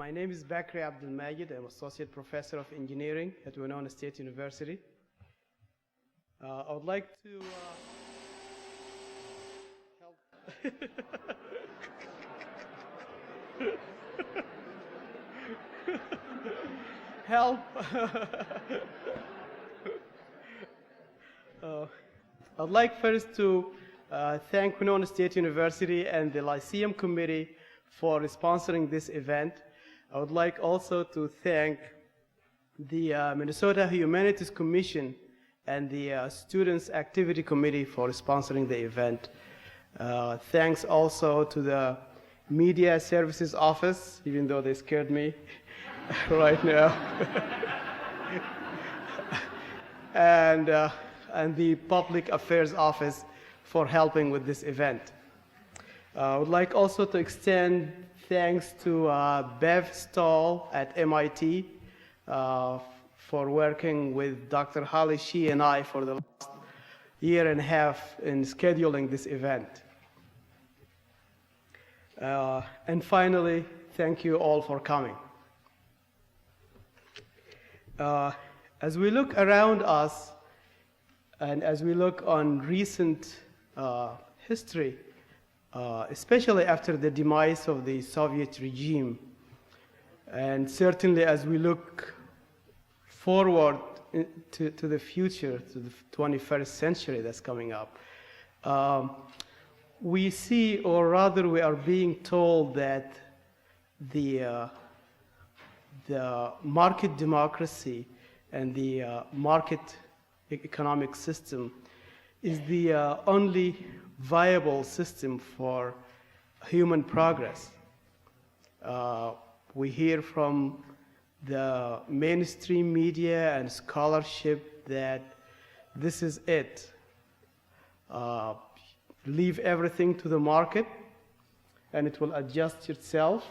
My name is Bakri Abdelmajid. I'm Associate Professor of Engineering at Winona State University. I would like to help. I'd like first to thank Winona State University and the Lyceum Committee for sponsoring this event. I would like also to thank the Minnesota Humanities Commission and the Students Activity Committee for sponsoring the event. Thanks also to the Media Services Office, even though they scared me right now. And the Public Affairs Office for helping with this event. I would like also to extend thanks to Bev Stahl at MIT for working with Dr. Holly Shee and I for the last year and a half in scheduling this event. And finally, thank you all for coming. As we look around us and as we look on recent history, especially after the demise of the Soviet regime, and certainly as we look forward to the future, to the 21st century that's coming up, we see, or rather we are being told that the market democracy and the market economic system is the only viable system for human progress. We hear from the mainstream media and scholarship that this is it. Leave everything to the market and it will adjust itself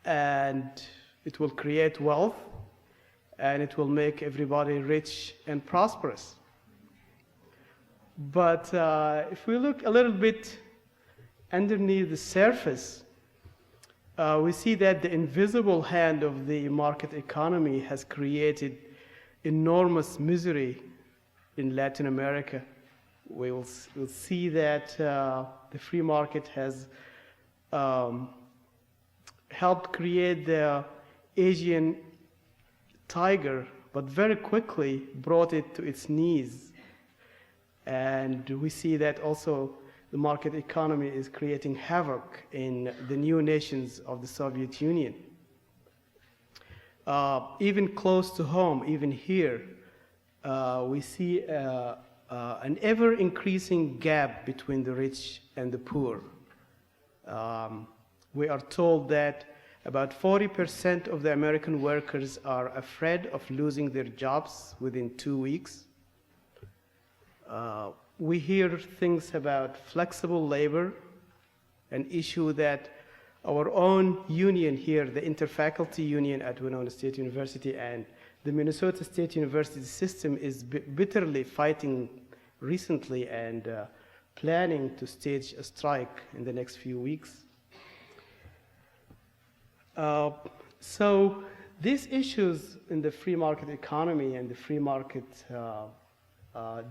and it will create wealth and it will make everybody rich and prosperous. But if we look a little bit underneath the surface, we see that the invisible hand of the market economy has created enormous misery in Latin America. We'll see that the free market has helped create the Asian tiger, but very quickly brought it to its knees. And we see that also the market economy is creating havoc in the new nations of the Soviet Union. Even close to home, even here, we see an ever-increasing gap between the rich and the poor. We are told that about 40% of the American workers are afraid of losing their jobs within 2 weeks. We hear things about flexible labor, an issue that our own union here, the Interfaculty Union at Winona State University and the Minnesota State University system is bitterly fighting recently and planning to stage a strike in the next few weeks. So these issues in the free market economy and the free market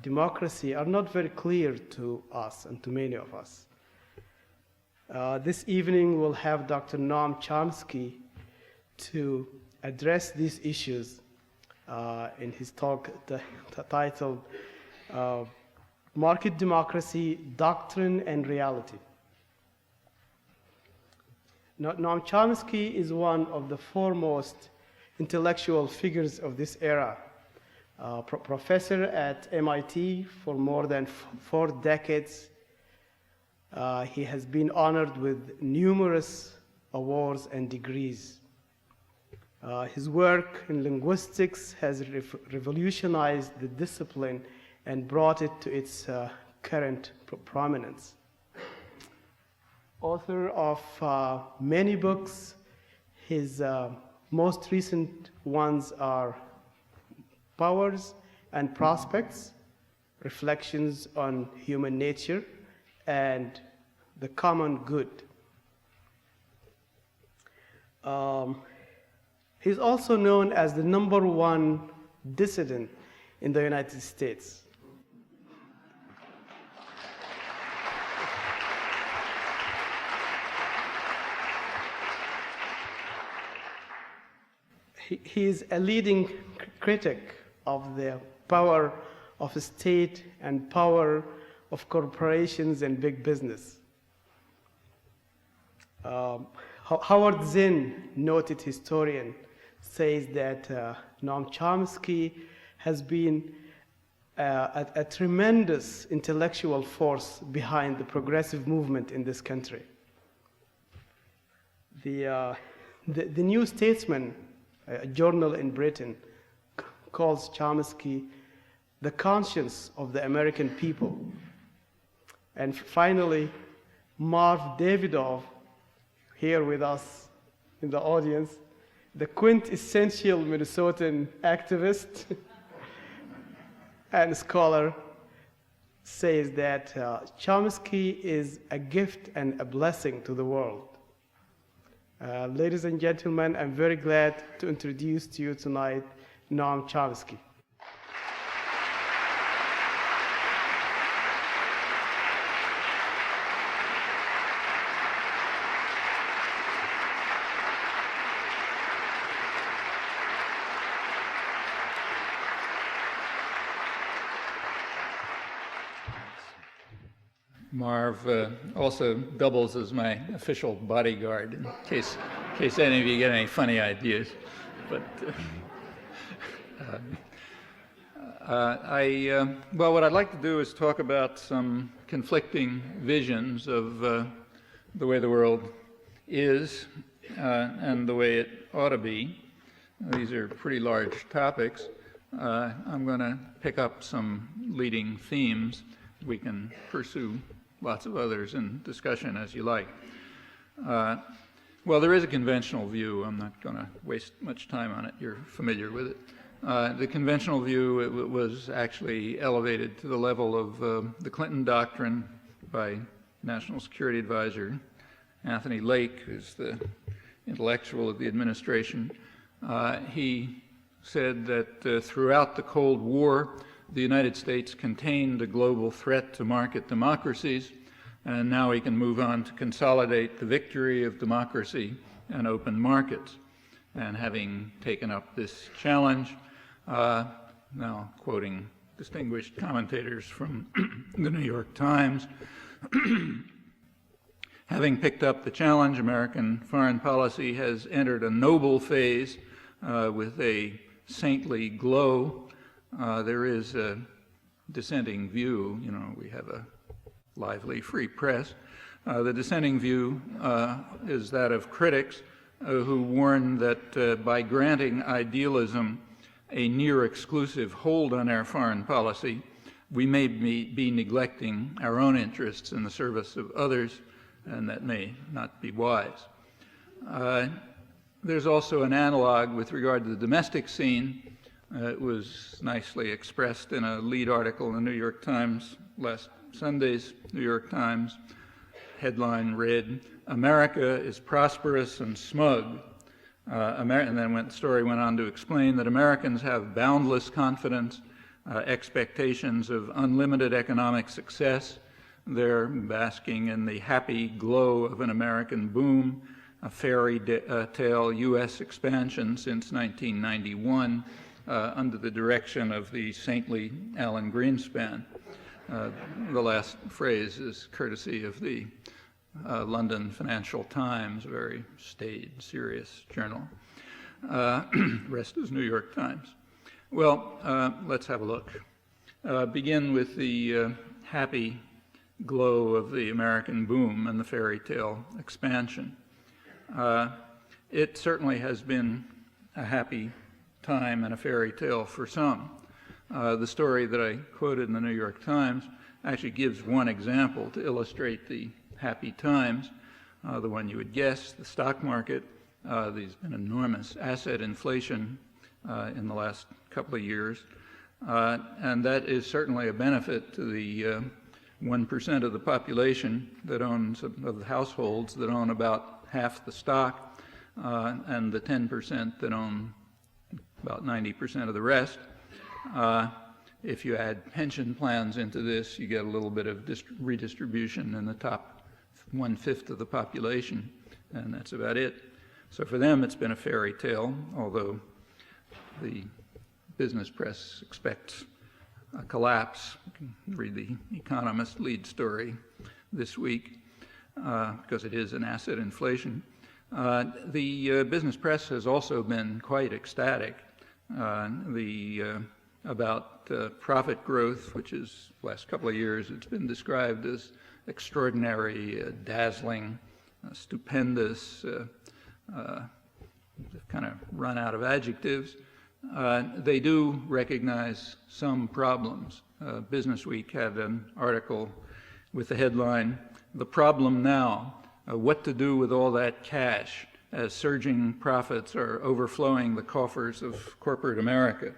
democracy are not very clear to us and to many of us. This evening we'll have Dr. Noam Chomsky to address these issues in his talk titled Market Democracy, Doctrine and Reality. Noam Chomsky is one of the foremost intellectual figures of this era. Professor at MIT for more than 4 decades. He has been honored with numerous awards and degrees. His work in linguistics has revolutionized the discipline and brought it to its current prominence. Author of many books, his most recent ones are Powers and Prospects, Reflections on Human Nature, and The Common Good. He's also known as the #1 dissident in the United States. He is a leading critic of the power of the state and power of corporations and big business. Howard Zinn, noted historian, says that Noam Chomsky has been a tremendous intellectual force behind the progressive movement in this country. The New Statesman, a journal in Britain, calls Chomsky the conscience of the American people. And finally, Marv Davidoff, here with us in the audience, the quintessential Minnesotan activist and scholar, says that Chomsky is a gift and a blessing to the world. Ladies and gentlemen, I'm very glad to introduce to you tonight Noam Chomsky. Marv also doubles as my official bodyguard in case any of you get any funny ideas. But well, what I'd like to do is talk about some conflicting visions of the way the world is and the way it ought to be. These are pretty large topics. I'm going to pick up some leading themes. We can pursue lots of others in discussion as you like. Well, there is a conventional view. I'm not going to waste much time on it. You're familiar with it. The conventional view was actually elevated to the level of the Clinton Doctrine by National Security Advisor Anthony Lake, who's the intellectual of the administration. He said that throughout the Cold War, the United States contained a global threat to market democracies, and now we can move on to consolidate the victory of democracy and open markets. And having taken up this challenge, now quoting distinguished commentators from the New York Times, having picked up the challenge, American foreign policy has entered a noble phase with a saintly glow. There is a dissenting view. You know, we have a lively free press. The dissenting view is that of critics who warn that by granting idealism a near exclusive hold on our foreign policy, we may be neglecting our own interests in the service of others, and that may not be wise. There's also an analog with regard to the domestic scene. It was nicely expressed in a lead article in the New York Times, last Sunday's New York Times. Headline read, "America is prosperous and smug." And then the story went on to explain that Americans have boundless confidence, expectations of unlimited economic success. They're basking in the happy glow of an American boom, a fairy tale U.S. expansion since 1991. Under the direction of the saintly Alan Greenspan. The last phrase is courtesy of the London Financial Times, a very staid, serious journal. Rest is New York Times. Well, let's have a look. Begin with the happy glow of the American boom and the fairy tale expansion. It certainly has been a happy time and a fairy tale for some. The story that I quoted in the New York Times actually gives one example to illustrate the happy times. The one you would guess, the stock market. There's been enormous asset inflation in the last couple of years. And that is certainly a benefit to the 1% of the population that owns, of the households that own about half the stock. and the 10% that own about 90% of the rest. If you add pension plans into this, you get a little bit of redistribution in the top 1/5 of the population, and that's about it. So for them, it's been a fairy tale, although the business press expects a collapse. You can read the Economist lead story this week, because it is an asset inflation. The business press has also been quite ecstatic about profit growth, which is the last couple of years, it's been described as extraordinary, dazzling, stupendous, kind of run out of adjectives. They do recognize some problems. Businessweek had an article with the headline, "The Problem Now, What to Do with All That Cash as Surging Profits Are Overflowing the Coffers of Corporate America."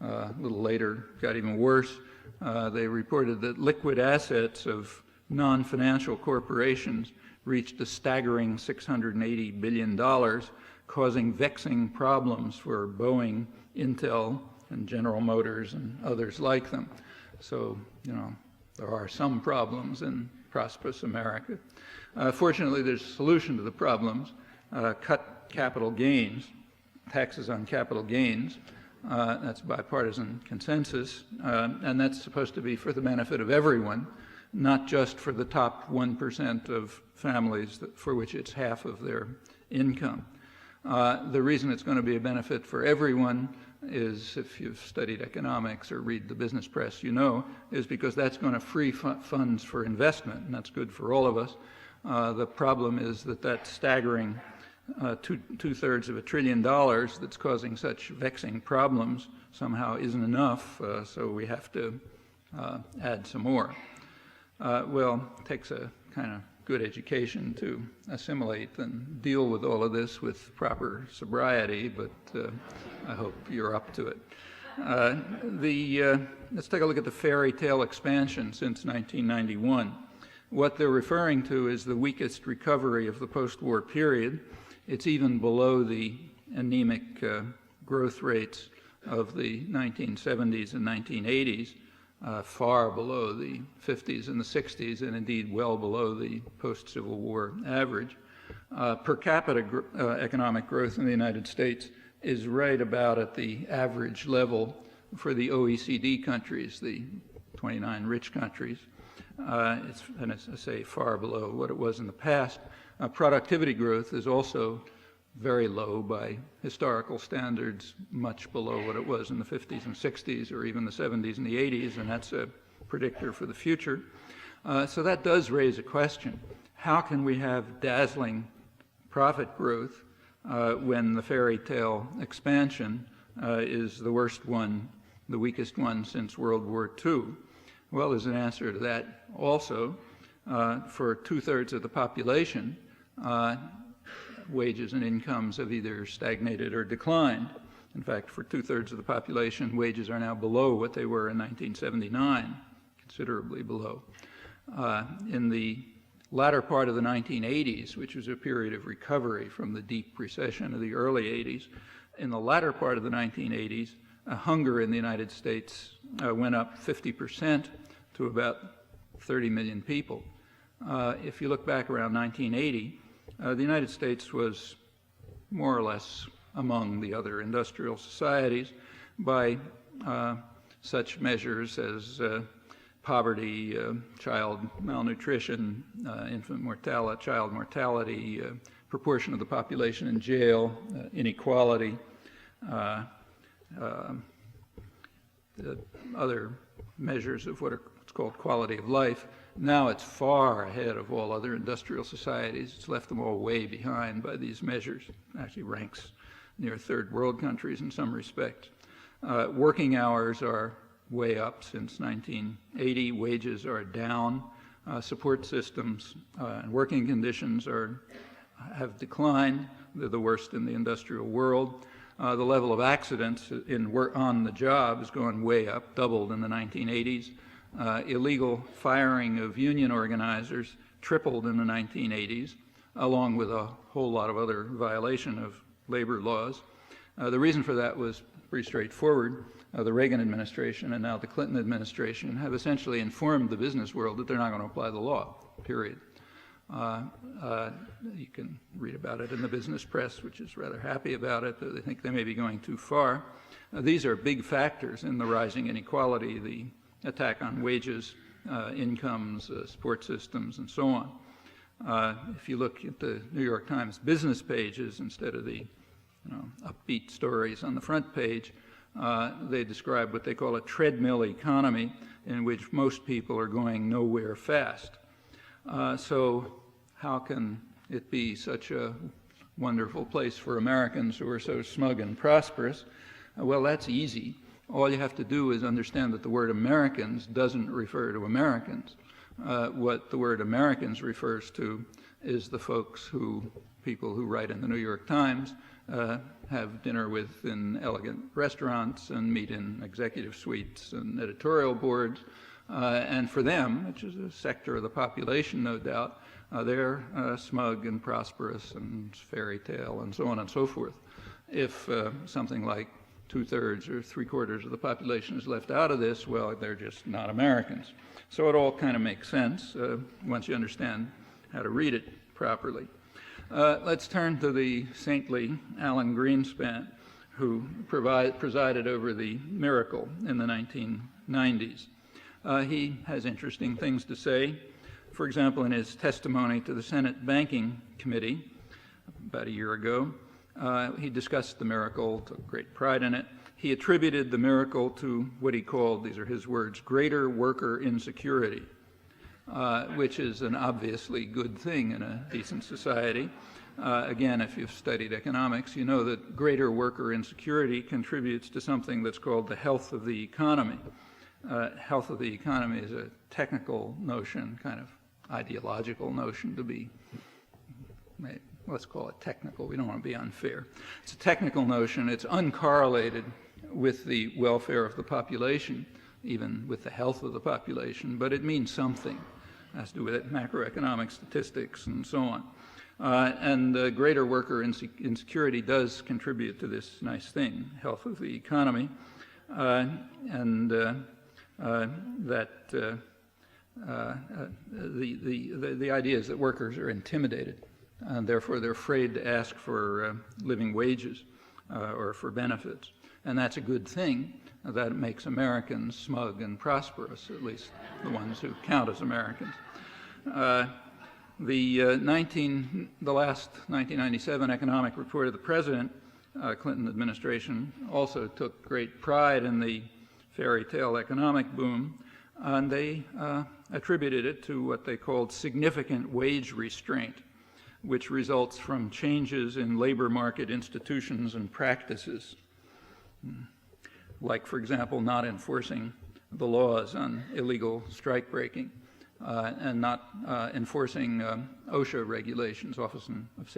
A little later, got even worse. They reported that liquid assets of non-financial corporations reached a staggering $680 billion, causing vexing problems for Boeing, Intel, and General Motors and others like them. So, there are some problems in prosperous America. Fortunately, there's a solution to the problems. Cut capital gains, taxes on capital gains. That's bipartisan consensus, and that's supposed to be for the benefit of everyone, not just for the top 1% of families for which it's half of their income. The reason it's going to be a benefit for everyone is, if you've studied economics or read the business press, is because that's going to free funds for investment, and that's good for all of us. The problem is that staggering two-thirds of $1 trillion that's causing such vexing problems somehow isn't enough, so we have to add some more. Well, it takes a kind of good education to assimilate and deal with all of this with proper sobriety, but I hope you're up to it. Let's take a look at the fairy tale expansion since 1991. What they're referring to is the weakest recovery of the post-war period. It's even below the anemic growth rates of the 1970s and 1980s, far below the 50s and the 60s, and indeed well below the post-Civil War average. Per capita economic growth in the United States is right about at the average level for the OECD countries, the 29 rich countries. It's, as I say, far below what it was in the past. Productivity growth is also very low by historical standards, much below what it was in the 50s and 60s, or even the 70s and the 80s, and that's a predictor for the future. So that does raise a question. How can we have dazzling profit growth when the fairy tale expansion is the worst one, the weakest one since World War II? Well, there's an answer to that also. For two-thirds of the population, wages and incomes have either stagnated or declined. In fact, for two-thirds of the population, wages are now below what they were in 1979, considerably below. In the latter part of the 1980s, which was a period of recovery from the deep recession of the early 80s, in the latter part of the 1980s, hunger in the United States went up 50% to about 30 million people. If you look back around 1980, the United States was more or less among the other industrial societies by such measures as poverty, child malnutrition, infant mortality, child mortality, proportion of the population in jail, inequality, the other measures of what's called quality of life. Now it's far ahead of all other industrial societies. It's left them all way behind by these measures. It actually ranks near third world countries in some respects. Working hours are way up since 1980. Wages are down. Support systems and working conditions have declined. They're the worst in the industrial world. The level of accidents on the job has gone way up, doubled in the 1980s. Illegal firing of union organizers tripled in the 1980s. along with a whole lot of other violation of labor laws. The reason for that was pretty straightforward. The Reagan administration and now the Clinton administration have essentially informed the business world that they're not going to apply the law, period. You can read about it in the business press, which is rather happy about it, though they think they may be going too far. These are big factors in the rising inequality, the attack on wages, incomes, support systems, and so on. If you look at the New York Times business pages instead of the upbeat stories on the front page, they describe what they call a treadmill economy in which most people are going nowhere fast. So how can it be such a wonderful place for Americans who are so smug and prosperous? Well, that's easy. All you have to do is understand that the word Americans doesn't refer to Americans. What the word Americans refers to is the people who write in the New York Times, have dinner with in elegant restaurants and meet in executive suites and editorial boards. And for them, which is a sector of the population, no doubt, they're smug and prosperous and fairy tale and so on and so forth. If something like 2/3 or 3/4 of the population is left out of this, well, they're just not Americans. So it all kind of makes sense once you understand how to read it properly. Let's turn to the saintly Alan Greenspan, who presided over the miracle in the 1990s. He has interesting things to say. For example, in his testimony to the Senate Banking Committee about a year ago, he discussed the miracle, took great pride in it. He attributed the miracle to what he called, these are his words, greater worker insecurity, which is an obviously good thing in a decent society. Again, if you've studied economics, you know that greater worker insecurity contributes to something that's called the health of the economy. Health of the economy is a technical notion, kind of ideological notion to be, let's call it technical, we don't want to be unfair. It's a technical notion, it's uncorrelated with the welfare of the population, even with the health of the population, but it means something. It has to do with macroeconomic statistics and so on. And greater worker insecurity does contribute to this nice thing, health of the economy, and that the idea is that workers are intimidated, and therefore they're afraid to ask for living wages or for benefits. And that's a good thing. That makes Americans smug and prosperous, at least the ones who count as Americans. The last 1997 economic report of the President, Clinton administration, also took great pride in the fairy tale economic boom, and they attributed it to what they called significant wage restraint, which results from changes in labor market institutions and practices. Like, for example, not enforcing the laws on illegal strike breaking and not enforcing OSHA regulations, Office of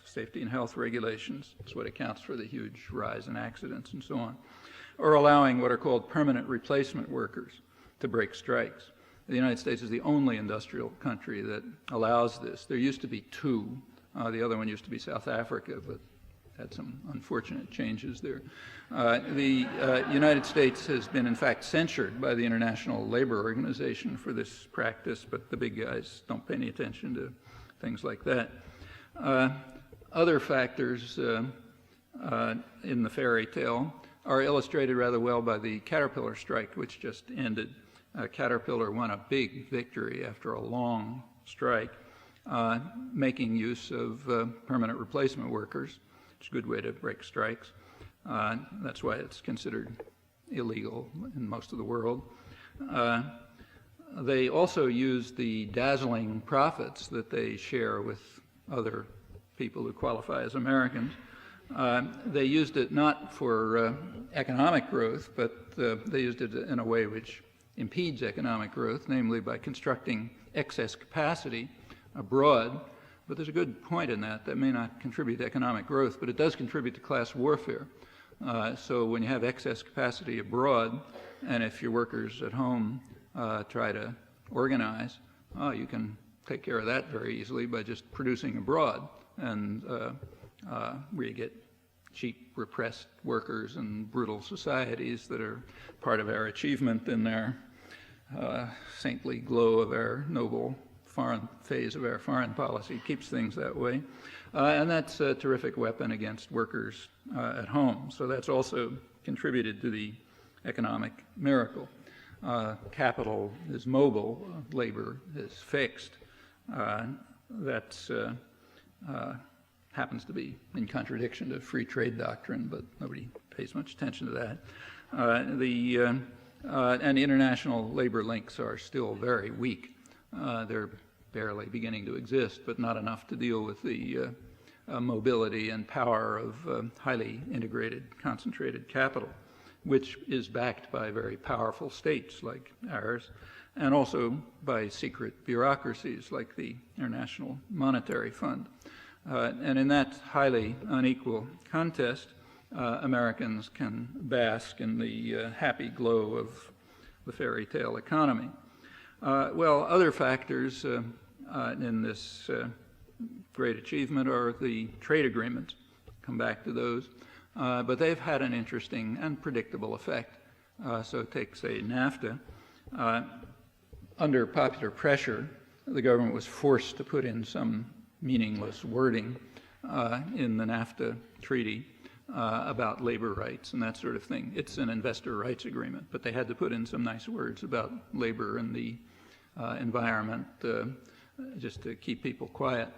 Safety and Health regulations. That's what accounts for the huge rise in accidents and so on. Or allowing what are called permanent replacement workers to break strikes. The United States is the only industrial country that allows this. There used to be two. The other one used to be South Africa, but had some unfortunate changes there. The United States has been, in fact, censured by the International Labor Organization for this practice, but the big guys don't pay any attention to things like that. Other factors in the fairy tale are illustrated rather well by the Caterpillar strike, which just ended. Caterpillar won a big victory after a long strike, making use of permanent replacement workers. It's a good way to break strikes. That's why it's considered illegal in most of the world. They also use the dazzling profits that they share with other people who qualify as Americans. They used it not for economic growth, but they used it in a way which impedes economic growth, namely by constructing excess capacity abroad. But there's a good point in that. That may not contribute to economic growth, but it does contribute to class warfare. So when you have excess capacity abroad, and if your workers at home try to organize, you can take care of that very easily by just producing abroad, and where you get cheap, repressed workers and brutal societies that are part of our achievement in our saintly glow of our noble foreign phase of our foreign policy. Keeps things that way. And that's a terrific weapon against workers at home. So that's also contributed to the economic miracle. Capital is mobile, labor is fixed. That's happens to be in contradiction to free trade doctrine, but nobody pays much attention to that. And international labor links are still very weak. They're barely beginning to exist, but not enough to deal with the mobility and power of highly integrated, concentrated capital, which is backed by very powerful states like ours, and also by secret bureaucracies like the International Monetary Fund. And in that highly unequal contest, Americans can bask in the happy glow of the fairy tale economy. Well, other factors in this great achievement are the trade agreements. Come back to those. But they've had an interesting and predictable effect. So take, say, NAFTA. Under popular pressure, the government was forced to put in some meaningless wording in the NAFTA treaty about labor rights and that sort of thing. It's an investor rights agreement, but they had to put in some nice words about labor and the environment just to keep people quiet.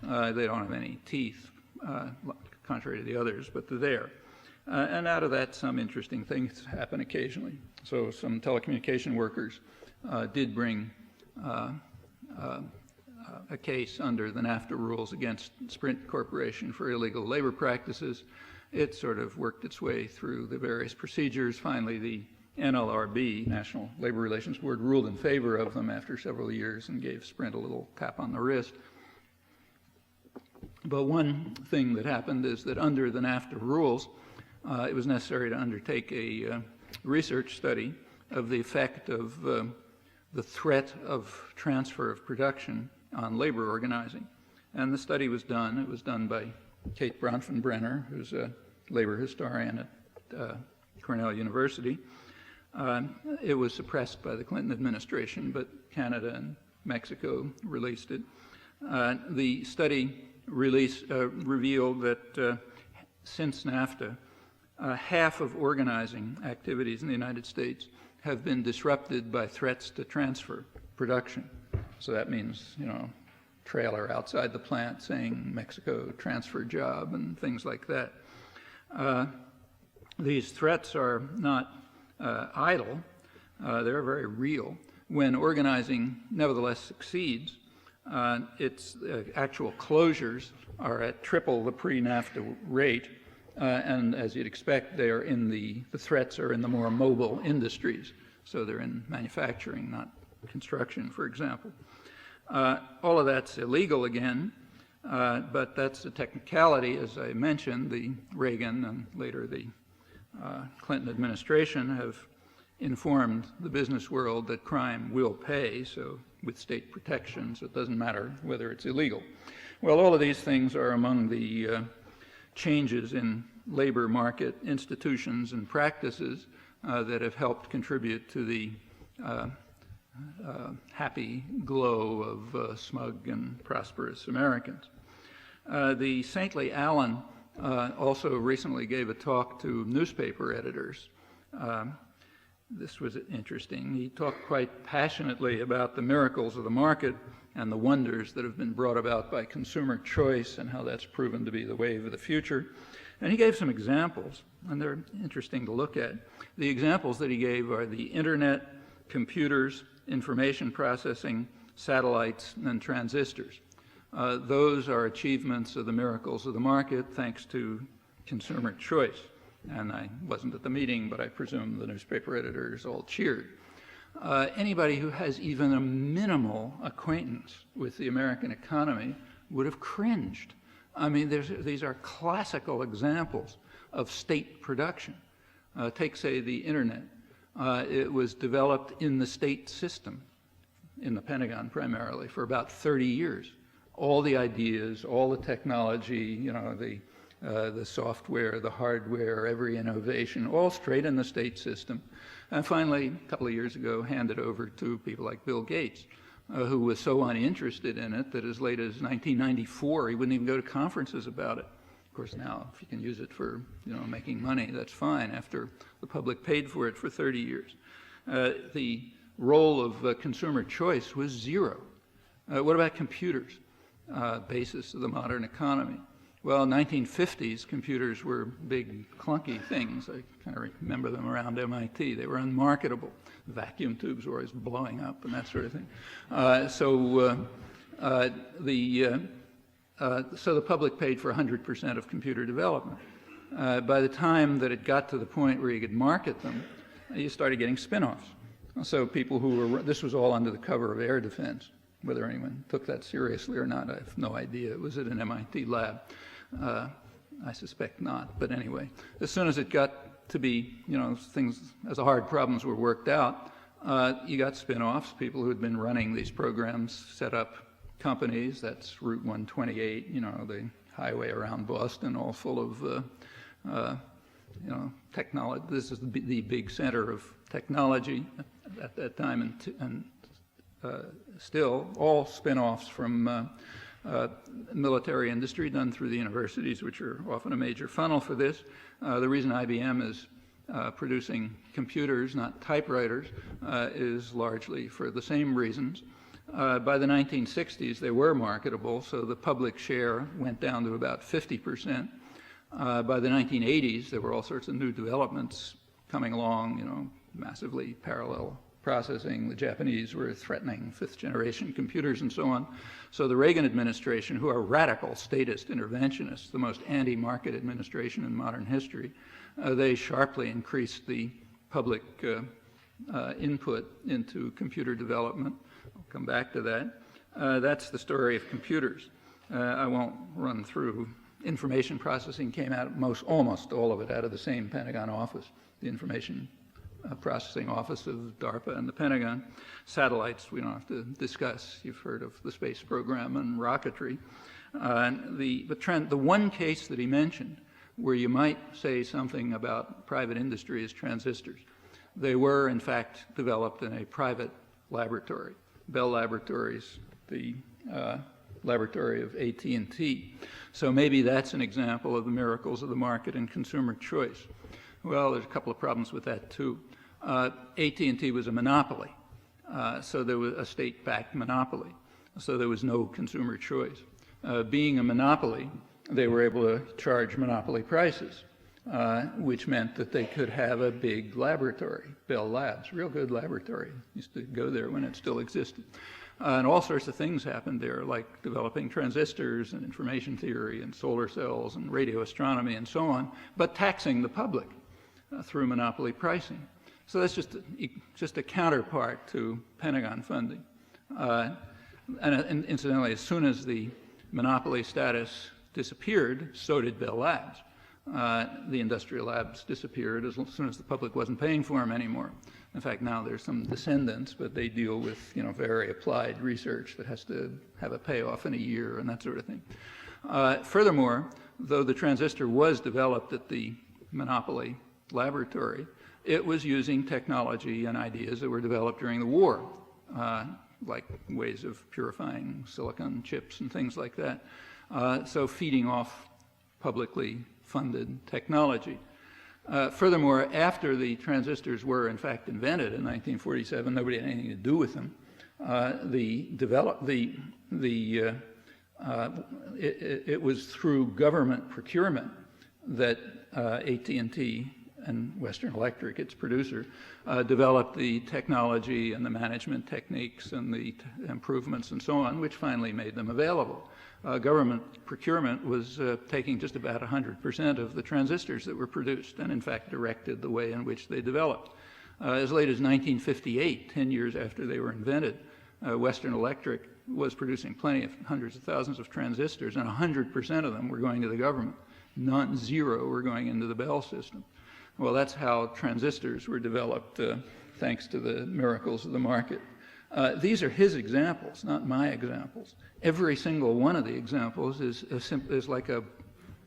They don't have any teeth, contrary to the others, but they're there. And out of that, some interesting things happen occasionally. So some telecommunication workers did bring a case under the NAFTA rules against Sprint Corporation for illegal labor practices. It sort of worked its way through the various procedures. Finally, the NLRB, National Labor Relations Board, ruled in favor of them after several years and gave Sprint a little tap on the wrist. But one thing that happened is that under the NAFTA rules, it was necessary to undertake a research study of the effect of the threat of transfer of production on labor organizing. And the study was done. It was done by Kate Bronfenbrenner, who's a labor historian at Cornell University. It was suppressed by the Clinton administration, but Canada and Mexico released it. The study revealed that since NAFTA, half of organizing activities in the United States have been disrupted by threats to transfer production. So that means, you know, trailer outside the plant saying Mexico transfer job and things like that. These threats are not idle. They're very real. When organizing nevertheless succeeds, its actual closures are at triple the pre-NAFTA rate, and as you'd expect, they are in the threats are in the more mobile industries. So they're in manufacturing, not construction, for example. All of that's illegal again, but that's a technicality. As I mentioned, the Reagan and later the Clinton administration have informed the business world that crime will pay, so with state protections, it doesn't matter whether it's illegal. Well, all of these things are among the changes in labor market institutions and practices that have helped contribute to the happy glow of smug and prosperous Americans. The saintly Allen also recently gave a talk to newspaper editors. This was interesting. He talked quite passionately about the miracles of the market and the wonders that have been brought about by consumer choice and how that's proven to be the wave of the future. And he gave some examples, and they're interesting to look at. The examples that he gave are the internet, computers, information processing, satellites, and transistors. Those are achievements of the miracles of the market thanks to consumer choice. And I wasn't at the meeting, but I presume the newspaper editors all cheered. Anybody who has even a minimal acquaintance with the American economy would have cringed. I mean, these are classical examples of state production. Take, say, the internet. It was developed in the state system in the Pentagon primarily for about 30 years. All the ideas, all the technology, you know, the software, the hardware, every innovation, all straight in the state system. And finally, a couple of years ago, handed over to people like Bill Gates, who was so uninterested in it that as late as 1994, he wouldn't even go to conferences about it. Of course, now, if you can use it for, you know, making money, that's fine, after the public paid for it for 30 years. The role of consumer choice was zero. What about computers? Basis of the modern economy. Well, in the 1950s, computers were big, clunky things. I kind of remember them around MIT. They were unmarketable. Vacuum tubes were always blowing up and that sort of thing. So the public paid for 100% of computer development. By the time that it got to the point where you could market them, you started getting spin-offs. So people who were, this was all under the cover of air defense. Whether anyone took that seriously or not, I have no idea. It was at an MIT lab. I suspect not, but anyway. As soon as it got to be, you know, things, as the hard problems were worked out, you got spin-offs. People who had been running these programs set up companies. That's Route 128, you know, the highway around Boston, all full of, you know, technology. This is the big center of technology at that time, and still all spin-offs from military industry done through the universities, which are often a major funnel for this. The reason IBM is producing computers, not typewriters, is largely for the same reasons. By the 1960s, they were marketable, so the public share went down to about 50%. By the 1980s, there were all sorts of new developments coming along, you know, massively parallel processing. The Japanese were threatening fifth-generation computers and so on. So the Reagan administration, who are radical statist interventionists, the most anti-market administration in modern history, they sharply increased the public input into computer development. I'll come back to that. That's the story of computers. I won't run through. Information processing came out, almost all of it, out of the same Pentagon office, the information processing office of DARPA and the Pentagon. Satellites, we don't have to discuss. You've heard of the space program and rocketry. The one case that he mentioned where you might say something about private industry is transistors. They were, in fact, developed in a private laboratory, Bell Laboratories, the laboratory of AT&T. So maybe that's an example of the miracles of the market and consumer choice. Well, there's a couple of problems with that, too. AT&T was a monopoly, so there was a state-backed monopoly, so there was no consumer choice. Being a monopoly, they were able to charge monopoly prices, which meant that they could have a big laboratory, Bell Labs, real good laboratory. Used to go there when it still existed. And all sorts of things happened there, like developing transistors and information theory and solar cells and radio astronomy and so on, but taxing the public through monopoly pricing. So that's just a counterpart to Pentagon funding. And incidentally, as soon as the monopoly status disappeared, so did Bell Labs. The industrial labs disappeared as soon as the public wasn't paying for them anymore. In fact, now there's some descendants, but they deal with, you know, very applied research that has to have a payoff in a year and that sort of thing. Furthermore, though the transistor was developed at the monopoly laboratory, it was using technology and ideas that were developed during the war, like ways of purifying silicon chips and things like that. So feeding off publicly funded technology. Furthermore, after the transistors were in fact invented in 1947, nobody had anything to do with them. It was through government procurement that AT&T and Western Electric, its producer, developed the technology and the management techniques and the improvements and so on, which finally made them available. Government procurement was taking just about 100% of the transistors that were produced and in fact directed the way in which they developed. As late as 1958, 10 years after they were invented, Western Electric was producing plenty of hundreds of thousands of transistors, and 100% of them were going to the government. Zero were going into the Bell system. Well, that's how transistors were developed, thanks to the miracles of the market. These are his examples, not my examples. Every single one of the examples is like a,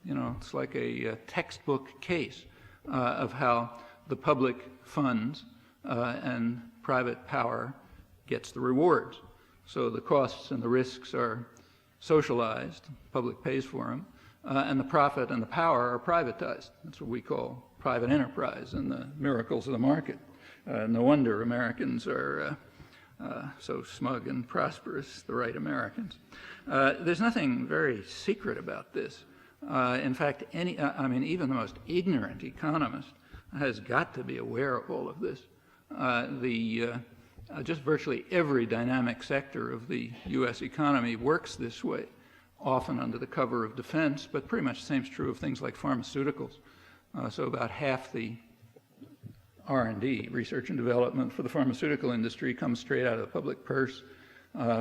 it's like a textbook case of how the public funds and private power gets the rewards. So the costs and the risks are socialized, public pays for them, and the profit and the power are privatized. That's what we call private enterprise and the miracles of the market. No wonder Americans are so smug and prosperous, the right Americans. There's nothing very secret about this. In fact, even the most ignorant economist has got to be aware of all of this. Just virtually every dynamic sector of the U.S. economy works this way, often under the cover of defense, but pretty much the same is true of things like pharmaceuticals. So about half the R&D, research and development, for the pharmaceutical industry comes straight out of the public purse.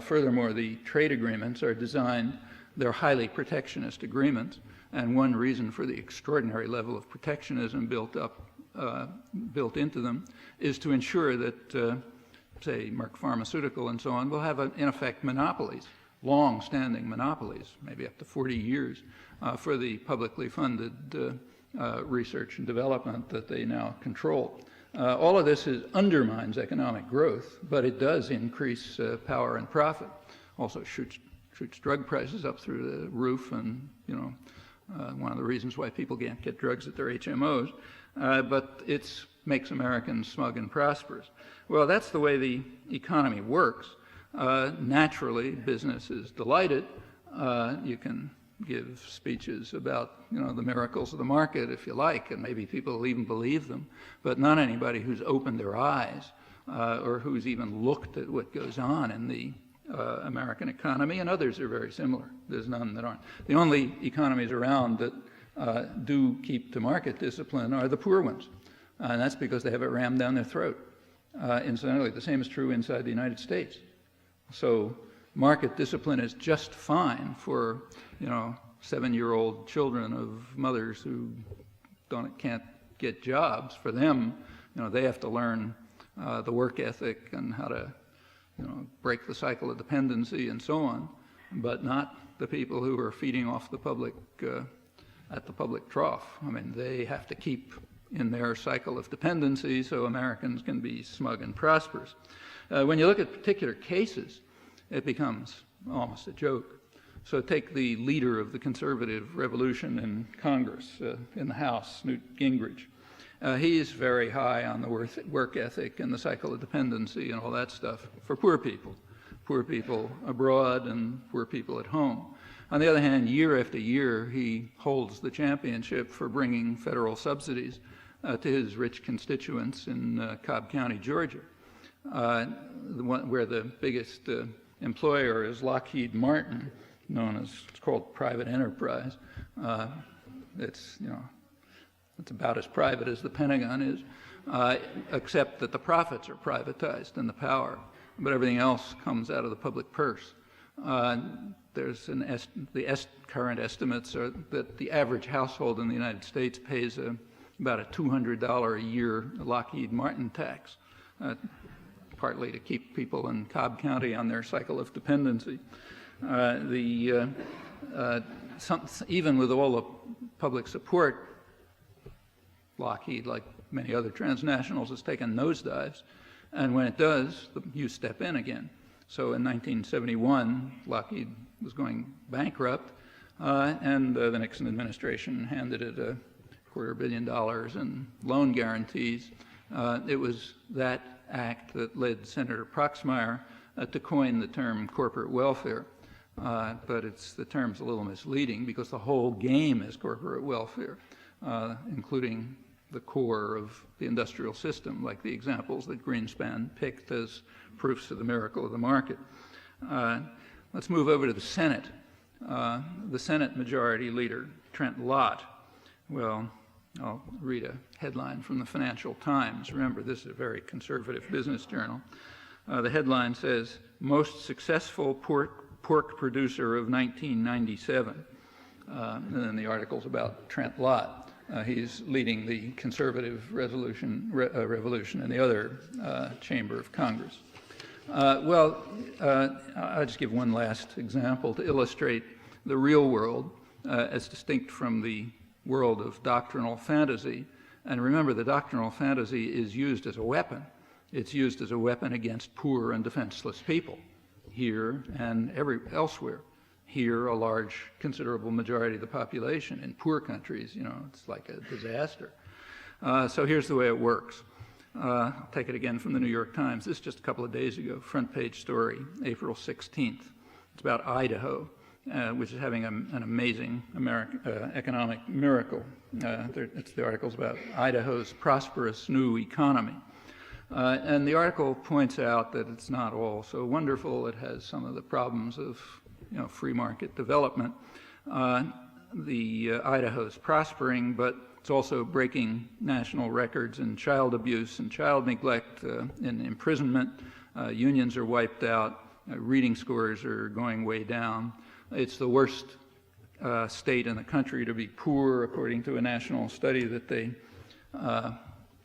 Furthermore, the trade agreements are designed, they're highly protectionist agreements, and one reason for the extraordinary level of protectionism built into them is to ensure that, say, Merck Pharmaceutical and so on will have, in effect, monopolies, long-standing monopolies, maybe up to 40 years, for the publicly funded research and development that they now control. All of this undermines economic growth, but it does increase power and profit. Also shoots drug prices up through the roof, and one of the reasons why people can't get drugs at their HMOs. But it makes Americans smug and prosperous. Well, that's the way the economy works. Naturally, business is delighted. You can give speeches about the miracles of the market if you like, and maybe people will even believe them, but not anybody who's opened their eyes or who's even looked at what goes on in the American economy, and others are very similar. There's none that aren't. The only economies around that do keep to market discipline are the poor ones, and that's because they have it rammed down their throat. Incidentally, the same is true inside the United States. So market discipline is just fine for 7-year-old children of mothers who can't get jobs. For them, they have to learn the work ethic and how to break the cycle of dependency and so on, but not the people who are feeding off the public at the public trough. I mean, they have to keep in their cycle of dependency so Americans can be smug and prosperous. When you look at particular cases, it becomes almost a joke. So take the leader of the conservative revolution in Congress, in the House, Newt Gingrich. He's very high on the work ethic and the cycle of dependency and all that stuff for poor people abroad and poor people at home. On the other hand, year after year, he holds the championship for bringing federal subsidies to his rich constituents in Cobb County, Georgia, where the biggest employer is Lockheed Martin, it's called private enterprise. It's about as private as the Pentagon is, except that the profits are privatized and the power, but everything else comes out of the public purse. There's current estimates are that the average household in the United States pays about a $200 a year Lockheed Martin tax, partly to keep people in Cobb County on their cycle of dependency. Even with all the public support, Lockheed, like many other transnationals, has taken nosedives, and when it does, you step in again. So in 1971, Lockheed was going bankrupt, and the Nixon administration handed it $250 million in loan guarantees. It was that act that led Senator Proxmire to coin the term corporate welfare. But the term's a little misleading because the whole game is corporate welfare, including the core of the industrial system, like the examples that Greenspan picked as proofs of the miracle of the market. Let's move over to the Senate. The Senate Majority Leader, Trent Lott. Well, I'll read a headline from the Financial Times. Remember, this is a very conservative business journal. The headline says, "Most successful pork producer of 1997." And then the article's about Trent Lott. He's leading the conservative revolution in the other chamber of Congress. I'll just give one last example to illustrate the real world as distinct from the world of doctrinal fantasy. And remember, the doctrinal fantasy is used as a weapon. It's used as a weapon against poor and defenseless people here and elsewhere. Here, a large, considerable majority of the population. In poor countries, it's like a disaster. So here's the way it works. I'll take it again from the New York Times. This is just a couple of days ago, front page story, April 16th. It's about Idaho, which is having an amazing economic miracle. The article's about Idaho's prosperous new economy. And the article points out that it's not all so wonderful. It has some of the problems of free market development. Idaho's prospering, but it's also breaking national records in child abuse and child neglect, in imprisonment. Unions are wiped out. Reading scores are going way down. It's the worst state in the country to be poor, according to a national study that they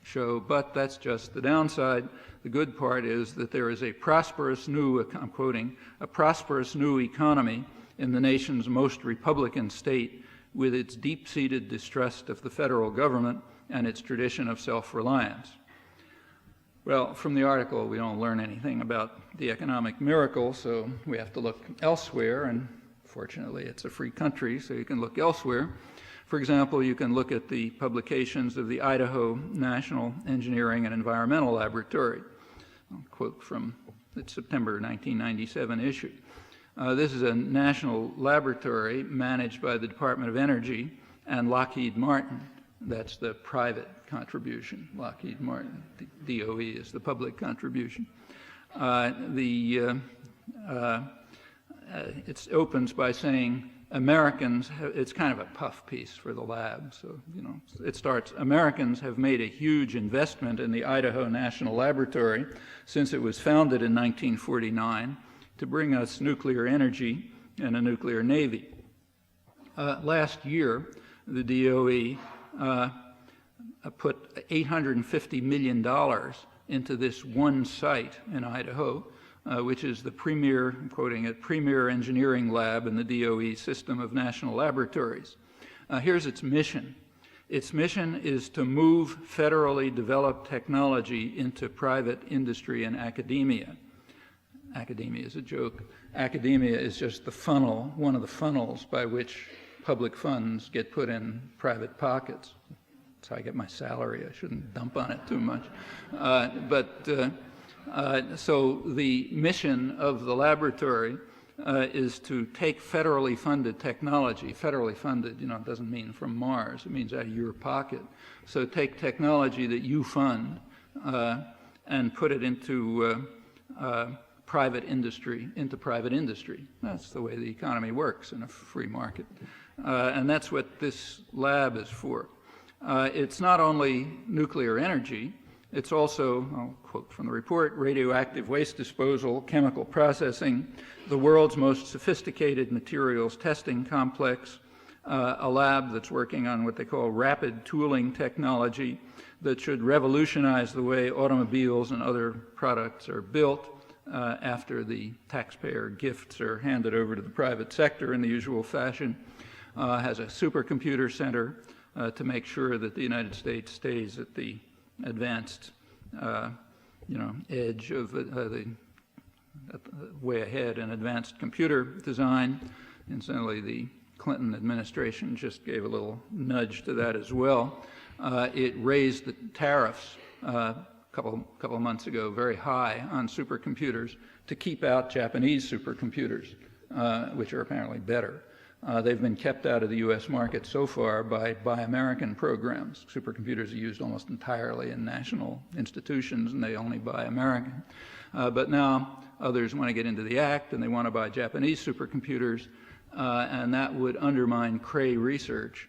show. But that's just the downside. The good part is that there is a prosperous new, I'm quoting, a prosperous new economy in the nation's most Republican state, with its deep-seated distrust of the federal government and its tradition of self-reliance. Well, from the article, we don't learn anything about the economic miracle, so we have to look elsewhere, and fortunately it's a free country, so you can look elsewhere. For example, you can look at the publications of the Idaho National Engineering and Environmental Laboratory. I'll quote from its September 1997 issue. This is a national laboratory managed by the Department of Energy and Lockheed Martin. That's the private contribution. Lockheed Martin, DOE is the public contribution. It opens by saying Americans, it's kind of a puff piece for the lab. So, it starts, Americans have made a huge investment in the Idaho National Laboratory since it was founded in 1949. To bring us nuclear energy and a nuclear navy. Last year, the DOE put $850 million into this one site in Idaho, which is the premier, I'm quoting it, premier engineering lab in the DOE system of national laboratories. Here's its mission. Its mission is to move federally developed technology into private industry and academia. Academia is a joke. Academia is just the funnel, one of the funnels by which public funds get put in private pockets. That's how I get my salary. I shouldn't dump on it too much. So the mission of the laboratory is to take federally funded technology. Federally funded, it doesn't mean from Mars. It means out of your pocket. So take technology that you fund and put it into private industry. That's the way the economy works in a free market. And that's what this lab is for. It's not only nuclear energy, it's also, I'll quote from the report, radioactive waste disposal, chemical processing, the world's most sophisticated materials testing complex, a lab that's working on what they call rapid tooling technology that should revolutionize the way automobiles and other products are built after the taxpayer gifts are handed over to the private sector in the usual fashion, has a supercomputer center to make sure that the United States stays at the advanced, edge of the way ahead in advanced computer design. Incidentally, the Clinton administration just gave a little nudge to that as well. It raised the tariffs couple of months ago, very high on supercomputers to keep out Japanese supercomputers, which are apparently better. They've been kept out of the U.S. market so far by Buy American programs. Supercomputers are used almost entirely in national institutions, and they only buy American. But now others want to get into the act, and they want to buy Japanese supercomputers, and that would undermine Cray research,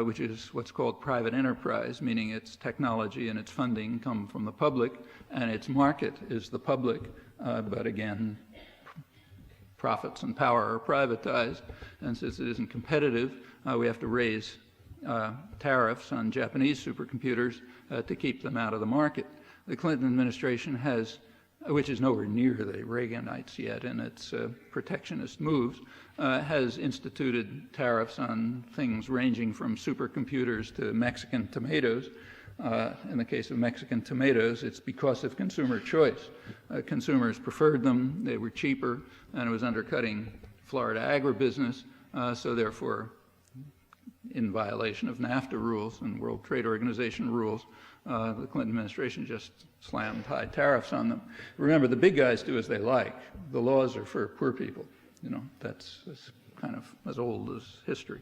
which is what's called private enterprise, meaning its technology and its funding come from the public, and its market is the public, but again, profits and power are privatized, and since it isn't competitive, we have to raise tariffs on Japanese supercomputers to keep them out of the market. The Clinton administration has which is nowhere near the Reaganites yet in its protectionist moves, has instituted tariffs on things ranging from supercomputers to Mexican tomatoes. In the case of Mexican tomatoes, it's because of consumer choice. Consumers preferred them, they were cheaper, and it was undercutting Florida agribusiness, so therefore, in violation of NAFTA rules and World Trade Organization rules, the Clinton administration just slammed high tariffs on them. Remember, the big guys do as they like. The laws are for poor people. You know, that's kind of as old as history.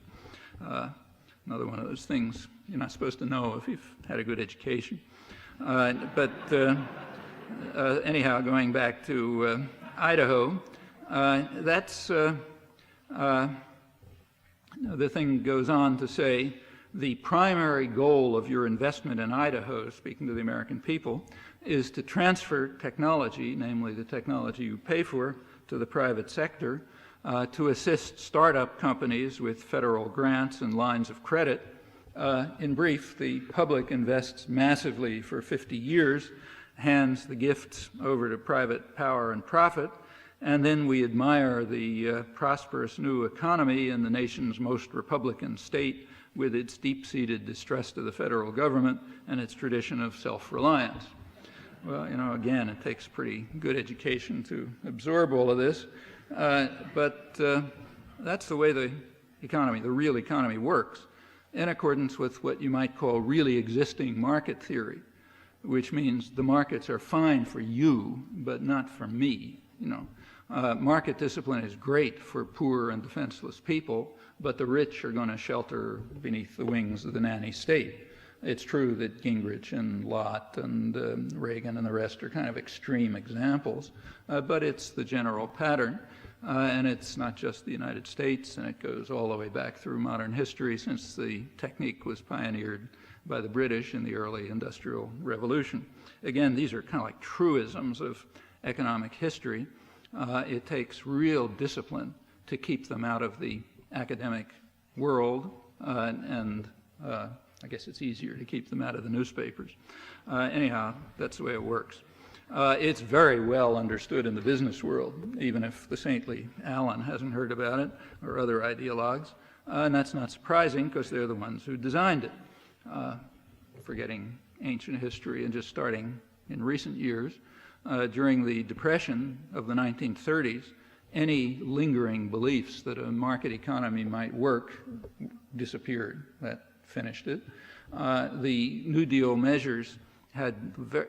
Another one of those things you're not supposed to know if you've had a good education. Anyhow, going back to Idaho, the thing goes on to say the primary goal of your investment in Idaho, speaking to the American people, is to transfer technology, namely the technology you pay for, to the private sector, to assist startup companies with federal grants and lines of credit. In brief, the public invests massively for 50 years, hands the gifts over to private power and profit, and then we admire the prosperous new economy in the nation's most Republican state with its deep-seated distrust of the federal government and its tradition of self-reliance. Well, you know, again, it takes pretty good education to absorb all of this, but that's the way the economy, the real economy, works, in accordance with what you might call really existing market theory, which means the markets are fine for you, but not for me, you know. Market discipline is great for poor and defenseless people, but the rich are going to shelter beneath the wings of the nanny state. It's true that Gingrich and Lott and Reagan and the rest are kind of extreme examples, but it's the general pattern. And it's not just the United States, and it goes all the way back through modern history since the technique was pioneered by the British in the early Industrial Revolution. Again, these are kind of like truisms of economic history. It takes real discipline to keep them out of the academic world, and I guess it's easier to keep them out of the newspapers. Anyhow, that's the way it works. It's very well understood in the business world, even if the saintly Allen hasn't heard about it, or other ideologues, and that's not surprising because they're the ones who designed it. Forgetting ancient history and just starting in recent years, during the Depression of the 1930s, any lingering beliefs that a market economy might work disappeared. That finished it. The New Deal measures had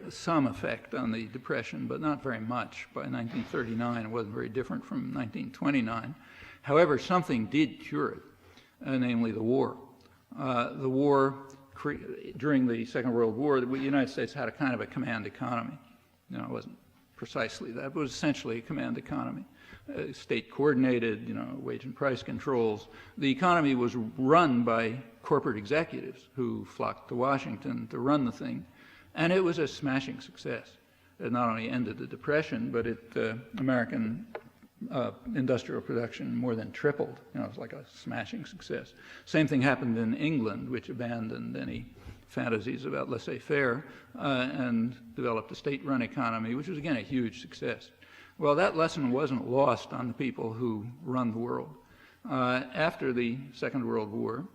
some effect on the Depression, but not very much. By 1939, it wasn't very different from 1929. However, something did cure it, namely the war. The war, during the Second World War, the United States had a kind of a command economy. You know, it wasn't precisely that, but it was essentially a command economy. State coordinated, you know, wage and price controls. The economy was run by corporate executives who flocked to Washington to run the thing, and it was a smashing success. It not only ended the Depression, but American industrial production more than tripled. You know, it was like a smashing success. Same thing happened in England, which abandoned any fantasies about laissez-faire and developed a state-run economy, which was, again, a huge success. Well, that lesson wasn't lost on the people who run the world. After the Second World War,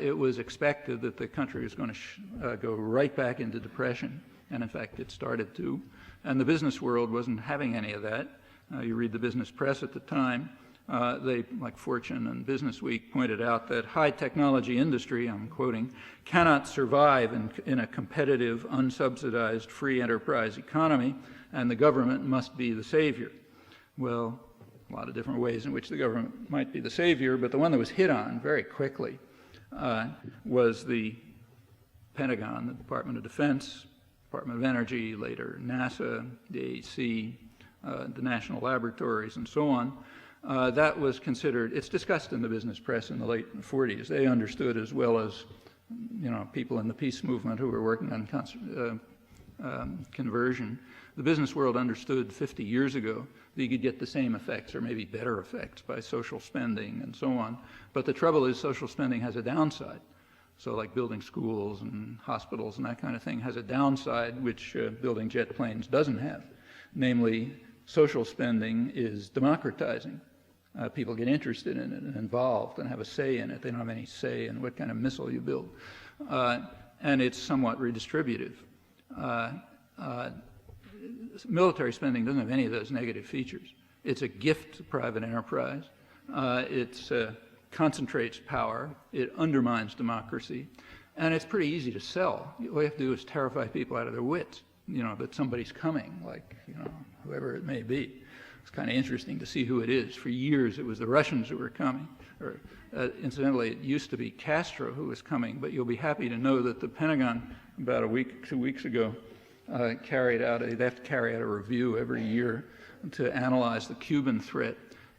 it was expected that the country was going to go right back into depression, and in fact it started to, and the business world wasn't having any of that. You read the business press at the time, they, like Fortune and Business Week, pointed out that high technology industry, I'm quoting, cannot survive in a competitive, unsubsidized, free enterprise economy, and the government must be the savior. Well, a lot of different ways in which the government might be the savior, but the one that was hit on very quickly was the Pentagon, the Department of Defense, Department of Energy, later NASA, the AEC, the national laboratories, and so on. That was considered, it's discussed in the business press in the late 40s. They understood, as well as, you know, people in the peace movement who were working on conversion. The business world understood 50 years ago that you could get the same effects or maybe better effects by social spending and so on. But the trouble is social spending has a downside. So like building schools and hospitals and that kind of thing has a downside which building jet planes doesn't have. namely social spending is democratizing. People get interested in it and involved and have a say in it. They don't have any say in what kind of missile you build. And it's somewhat redistributive. Military spending doesn't have any of those negative features. It's a gift to private enterprise. It concentrates power. It undermines democracy. And it's pretty easy to sell. All you have to do is terrify people out of their wits, that somebody's coming, like, whoever it may be. It's kind of interesting to see who it is. For years, it was the Russians who were coming. Or, incidentally, it used to be Castro who was coming, but you'll be happy to know that the Pentagon, about 2 weeks ago, they have to carry out a review every year to analyze the Cuban threat,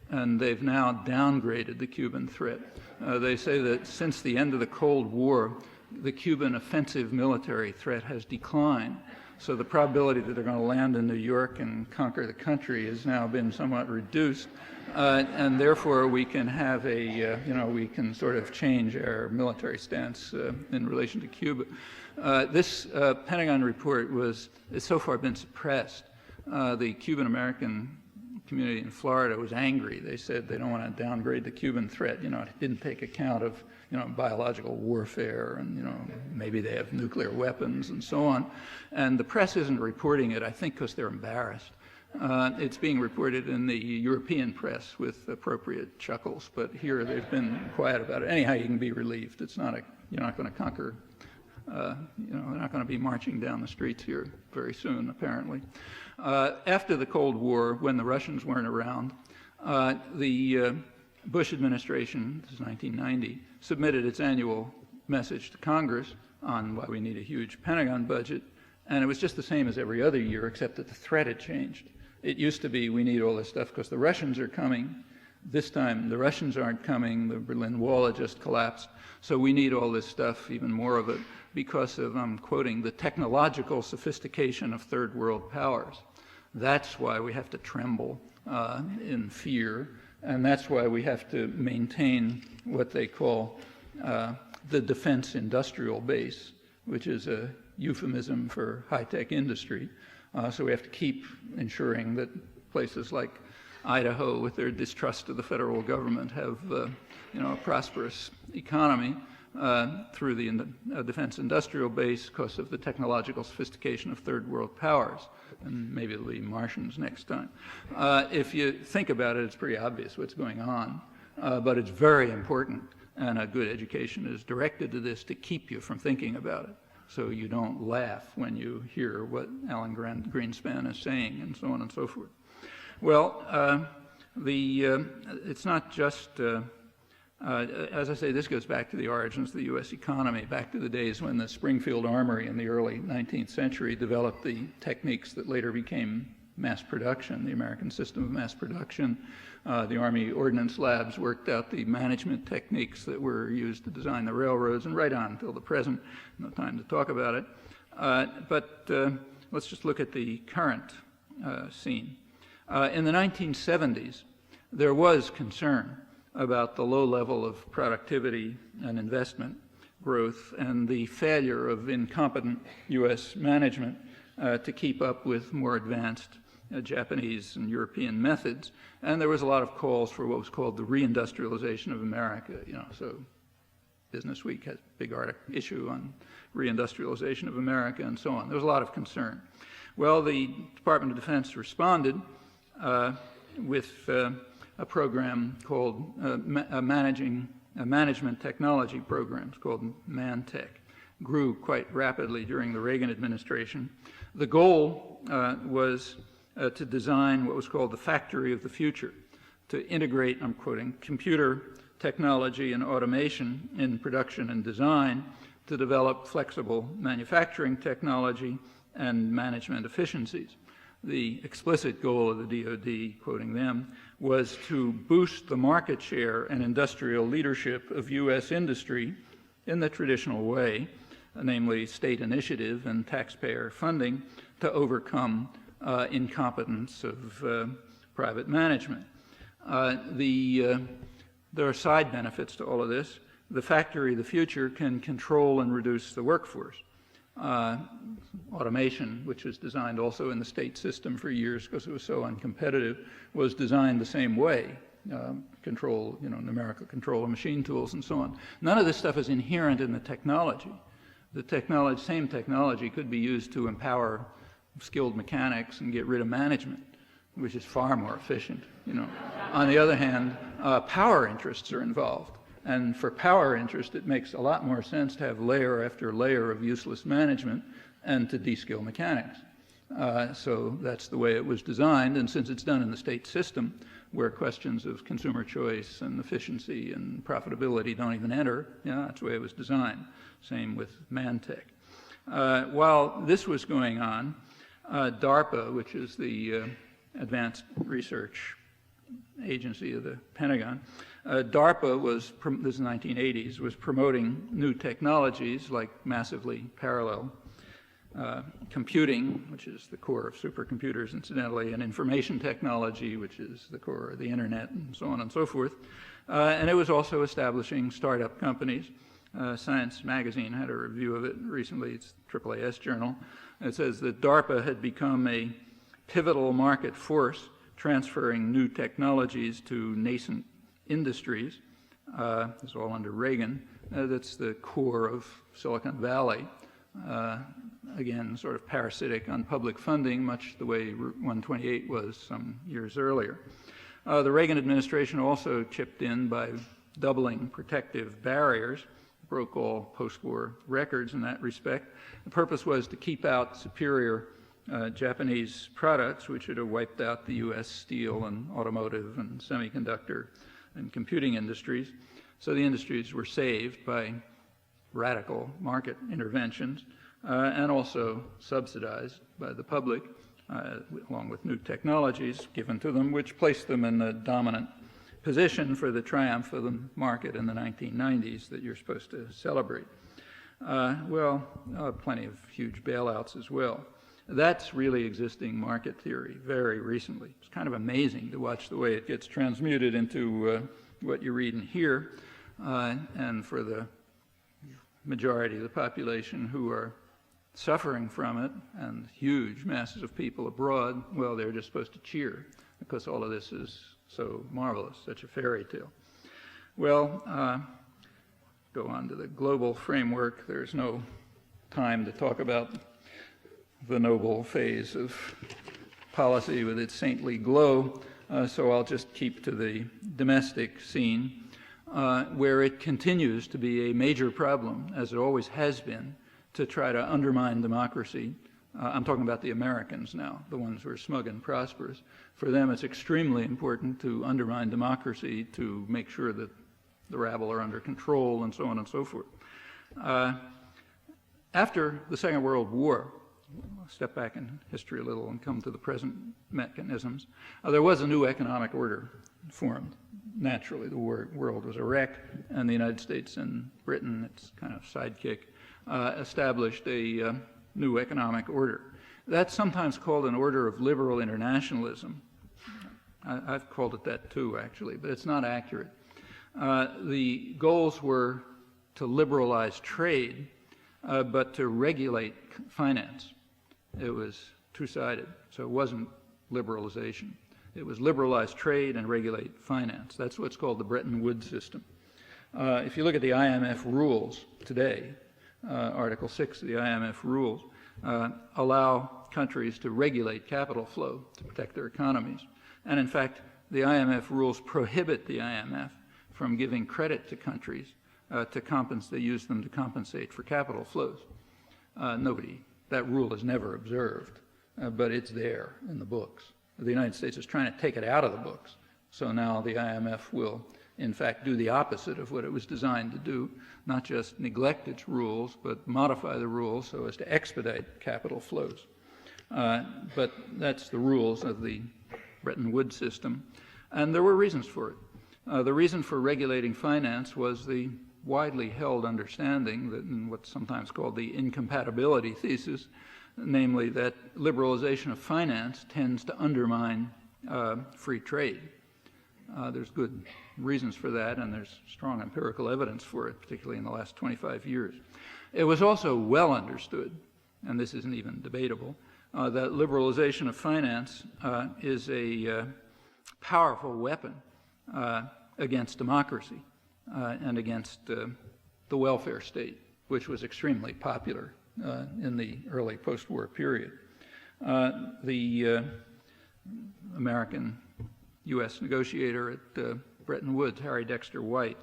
and they've now downgraded the Cuban threat. They say that since the end of the Cold War, the Cuban offensive military threat has declined. So the probability that they're going to land in New York and conquer the country has now been somewhat reduced, and therefore we can have we can sort of change our military stance in relation to Cuba. This Pentagon report has so far been suppressed. The Cuban-American community in Florida was angry. They said they don't want to downgrade the Cuban threat. It didn't take account of biological warfare, and maybe they have nuclear weapons and so on. And the press isn't reporting it, I think, because they're embarrassed. It's being reported in the European press with appropriate chuckles, but here they've been quiet about it. Anyhow, you can be relieved. You're not going to conquer. They're not going to be marching down the streets here very soon, apparently. After the Cold War, when the Russians weren't around, the Bush administration, this is 1990, submitted its annual message to Congress on why we need a huge Pentagon budget, and it was just the same as every other year, except that the threat had changed. It used to be, we need all this stuff because the Russians are coming. This time, the Russians aren't coming. The Berlin Wall had just collapsed. So we need all this stuff, even more of it, because of, I'm quoting, the technological sophistication of third world powers. That's why we have to tremble in fear, and that's why we have to maintain what they call the defense industrial base, which is a euphemism for high-tech industry. So we have to keep ensuring that places like Idaho, with their distrust of the federal government, have a prosperous economy through the defense industrial base because of the technological sophistication of third world powers. And maybe it'll be Martians next time. If you think about it, it's pretty obvious what's going on, but it's very important, and a good education is directed to this to keep you from thinking about it, so you don't laugh when you hear what Alan Greenspan is saying, and so on and so forth. Well, it's not just, as I say, this goes back to the origins of the U.S. economy, back to the days when the Springfield Armory in the early 19th century developed the techniques that later became mass production, the American system of mass production. The Army Ordnance Labs worked out the management techniques that were used to design the railroads, and right on until the present. No time to talk about it. But let's just look at the current scene. In the 1970s, there was concern about the low level of productivity and investment growth and the failure of incompetent U.S. management to keep up with more advanced Japanese and European methods. And there was a lot of calls for what was called the reindustrialization of America. So Business Week has a big issue on reindustrialization of America and so on. There was a lot of concern. Well, the Department of Defense responded with a program called a management technology program. It's called ManTech. Grew quite rapidly during the Reagan administration. The goal was to design what was called the factory of the future, to integrate, I'm quoting, computer technology and automation in production and design to develop flexible manufacturing technology and management efficiencies. The explicit goal of the DoD, quoting them, was to boost the market share and industrial leadership of U.S. industry in the traditional way, namely state initiative and taxpayer funding, to overcome incompetence of private management. There are side benefits to all of this. The factory of the future can control and reduce the workforce. Automation, which was designed also in the state system for years because it was so uncompetitive, was designed the same way. Control, numerical control of machine tools and so on. None of this stuff is inherent in the technology. The same technology could be used to empower skilled mechanics and get rid of management, which is far more efficient. On the other hand, power interests are involved. And for power interest, it makes a lot more sense to have layer after layer of useless management and to de-skill mechanics. So that's the way it was designed. And since it's done in the state system, where questions of consumer choice and efficiency and profitability don't even enter, that's the way it was designed. Same with Mantech. While this was going on, DARPA, which is the Advanced Research Agency of the Pentagon, DARPA was, this is the 1980s, was promoting new technologies like massively parallel computing, which is the core of supercomputers, incidentally, and information technology, which is the core of the internet, and so on and so forth. And it was also establishing startup companies. Science Magazine had a review of it recently. It's AAAS journal. It says that DARPA had become a pivotal market force, transferring new technologies to nascent industries. It's all under Reagan. That's the core of Silicon Valley. Again, sort of parasitic on public funding, much the way Route 128 was some years earlier. The Reagan administration also chipped in by doubling protective barriers, broke all post-war records in that respect. The purpose was to keep out superior Japanese products, which would have wiped out the U.S. steel and automotive and semiconductor and computing industries. So the industries were saved by radical market interventions and also subsidized by the public, along with new technologies given to them, which placed them in the dominant position for the triumph of the market in the 1990s that you're supposed to celebrate. Plenty of huge bailouts as well. That's really existing market theory very recently. It's kind of amazing to watch the way it gets transmuted into what you're reading here. And for the majority of the population who are suffering from it, and huge masses of people abroad, well, they're just supposed to cheer because all of this is so marvelous, such a fairy tale. Well, go on to the global framework. There's no time to talk about the noble phase of policy with its saintly glow, so I'll just keep to the domestic scene, where it continues to be a major problem, as it always has been, to try to undermine democracy. I'm talking about the Americans now, the ones who are smug and prosperous. For them, it's extremely important to undermine democracy, to make sure that the rabble are under control, and so on and so forth. After the Second World War, I'll step back in history a little and come to the present mechanisms, there was a new economic order formed. Naturally, the world was a wreck, and the United States and Britain, its kind of sidekick, established a new economic order. That's sometimes called an order of liberal internationalism. I've called it that too, actually, but it's not accurate. The goals were to liberalize trade, but to regulate finance. It was two-sided, so it wasn't liberalization. It was liberalize trade and regulate finance. That's what's called the Bretton Woods system. If you look at the IMF rules today, Article 6 of the IMF rules allow countries to regulate capital flow to protect their economies. And in fact, the IMF rules prohibit the IMF from giving credit to countries they use them to compensate for capital flows. That rule is never observed, but it's there in the books. The United States is trying to take it out of the books. So now the IMF will, in fact, do the opposite of what it was designed to do, not just neglect its rules, but modify the rules so as to expedite capital flows. But that's the rules of the Bretton Woods system, and there were reasons for it. The reason for regulating finance was the widely held understanding that in what's sometimes called the incompatibility thesis, namely that liberalization of finance tends to undermine free trade. There's good reasons for that, and there's strong empirical evidence for it, particularly in the last 25 years. It was also well understood, and this isn't even debatable, that liberalization of finance is a powerful weapon against democracy and against the welfare state, which was extremely popular in the early post-war period. The American U.S. negotiator at Bretton Woods, Harry Dexter White,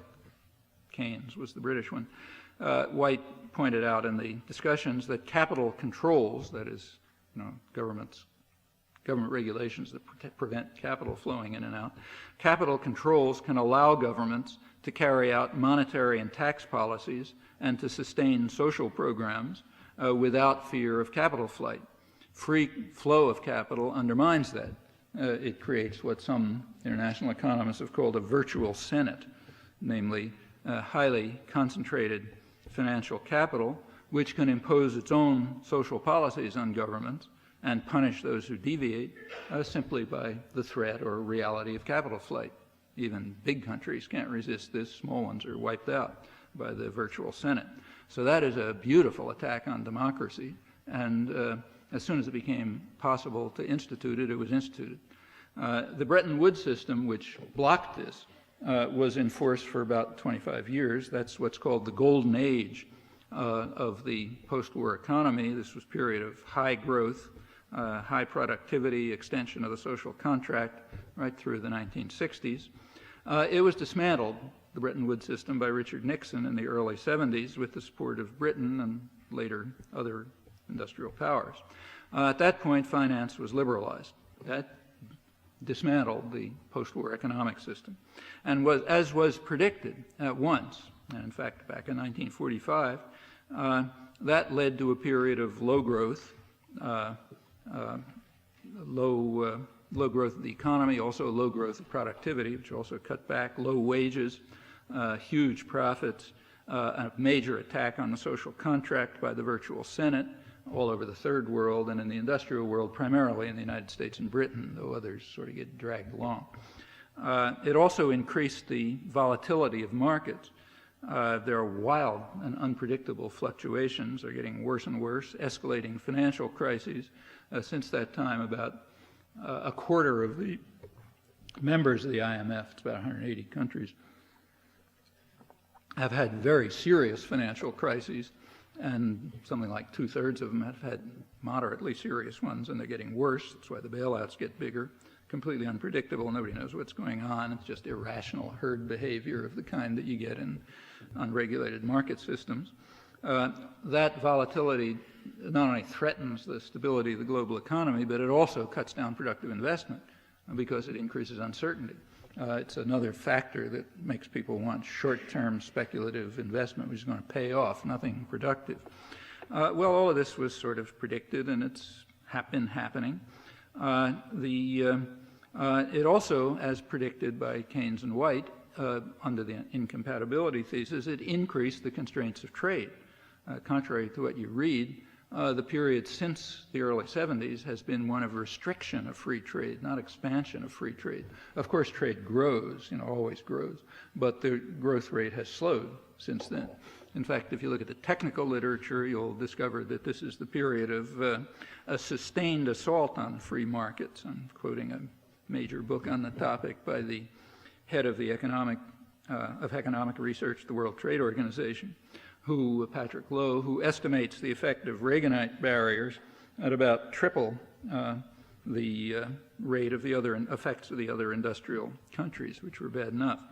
Keynes was the British one, White pointed out in the discussions that capital controls, that is, government regulations that prevent capital flowing in and out, capital controls can allow governments to carry out monetary and tax policies and to sustain social programs without fear of capital flight. Free flow of capital undermines that. It creates what some international economists have called a virtual Senate, namely highly concentrated financial capital, which can impose its own social policies on governments and punish those who deviate simply by the threat or reality of capital flight. Even big countries can't resist this. Small ones are wiped out by the virtual Senate. So that is a beautiful attack on democracy, and as soon as it became possible to institute it, it was instituted. The Bretton Woods system, which blocked this, was in force for about 25 years. That's what's called the golden age of the post-war economy. This was a period of high growth, high productivity, extension of the social contract right through the 1960s. It was dismantled, the Bretton Woods system, by Richard Nixon in the early 70s with the support of Britain and later other industrial powers. At that point, finance was liberalized. That dismantled the post-war economic system. And as was predicted at once, and in fact back in 1945, that led to a period of low growth, low growth of the economy, also low growth of productivity, which also cut back, low wages, huge profits, a major attack on the social contract by the virtual Senate all over the third world and in the industrial world, primarily in the United States and Britain, though others sort of get dragged along. It also increased the volatility of markets. There are wild and unpredictable fluctuations. They're getting worse and worse, escalating financial crises. Since that time, about a quarter of the members of the IMF, it's about 180 countries, have had very serious financial crises, and something like 2/3 of them have had moderately serious ones, and they're getting worse. That's why the bailouts get bigger. Completely unpredictable. Nobody knows what's going on. It's just irrational herd behavior of the kind that you get in unregulated market systems. That volatility not only threatens the stability of the global economy, but it also cuts down productive investment because it increases uncertainty. It's another factor that makes people want short-term speculative investment, which is going to pay off, nothing productive. Well, all of this was sort of predicted, and it's been happening. It also, as predicted by Keynes and White, under the incompatibility thesis, it increased the constraints of trade. Contrary to what you read, the period since the early 70s has been one of restriction of free trade, not expansion of free trade. Of course, trade grows, always grows, but the growth rate has slowed since then. In fact, if you look at the technical literature, you'll discover that this is the period of a sustained assault on free markets. I'm quoting a major book on the topic by the head of the economic research, the World Trade Organization, Patrick Lowe, who estimates the effect of Reaganite barriers at about triple the rate of the other effects of the other industrial countries, which were bad enough.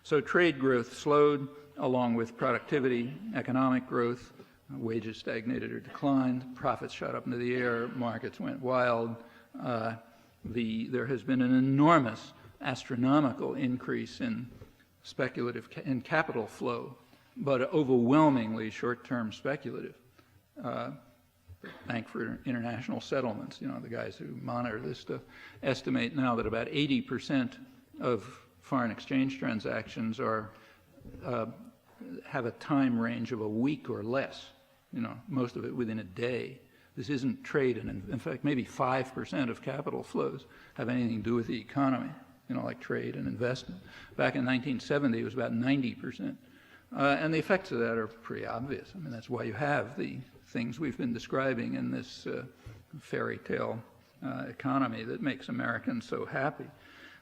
So trade growth slowed along with productivity, economic growth, wages stagnated or declined, profits shot up into the air, markets went wild. There has been an enormous astronomical increase in capital flow, but overwhelmingly short-term speculative. Bank for International Settlements, the guys who monitor this stuff, estimate now that about 80% of foreign exchange transactions have a time range of a week or less, most of it within a day. This isn't trade, and in fact, maybe 5% of capital flows have anything to do with the economy. like trade and investment. Back in 1970, it was about 90%. And the effects of that are pretty obvious. I mean, that's why you have the things we've been describing in this fairy tale economy that makes Americans so happy.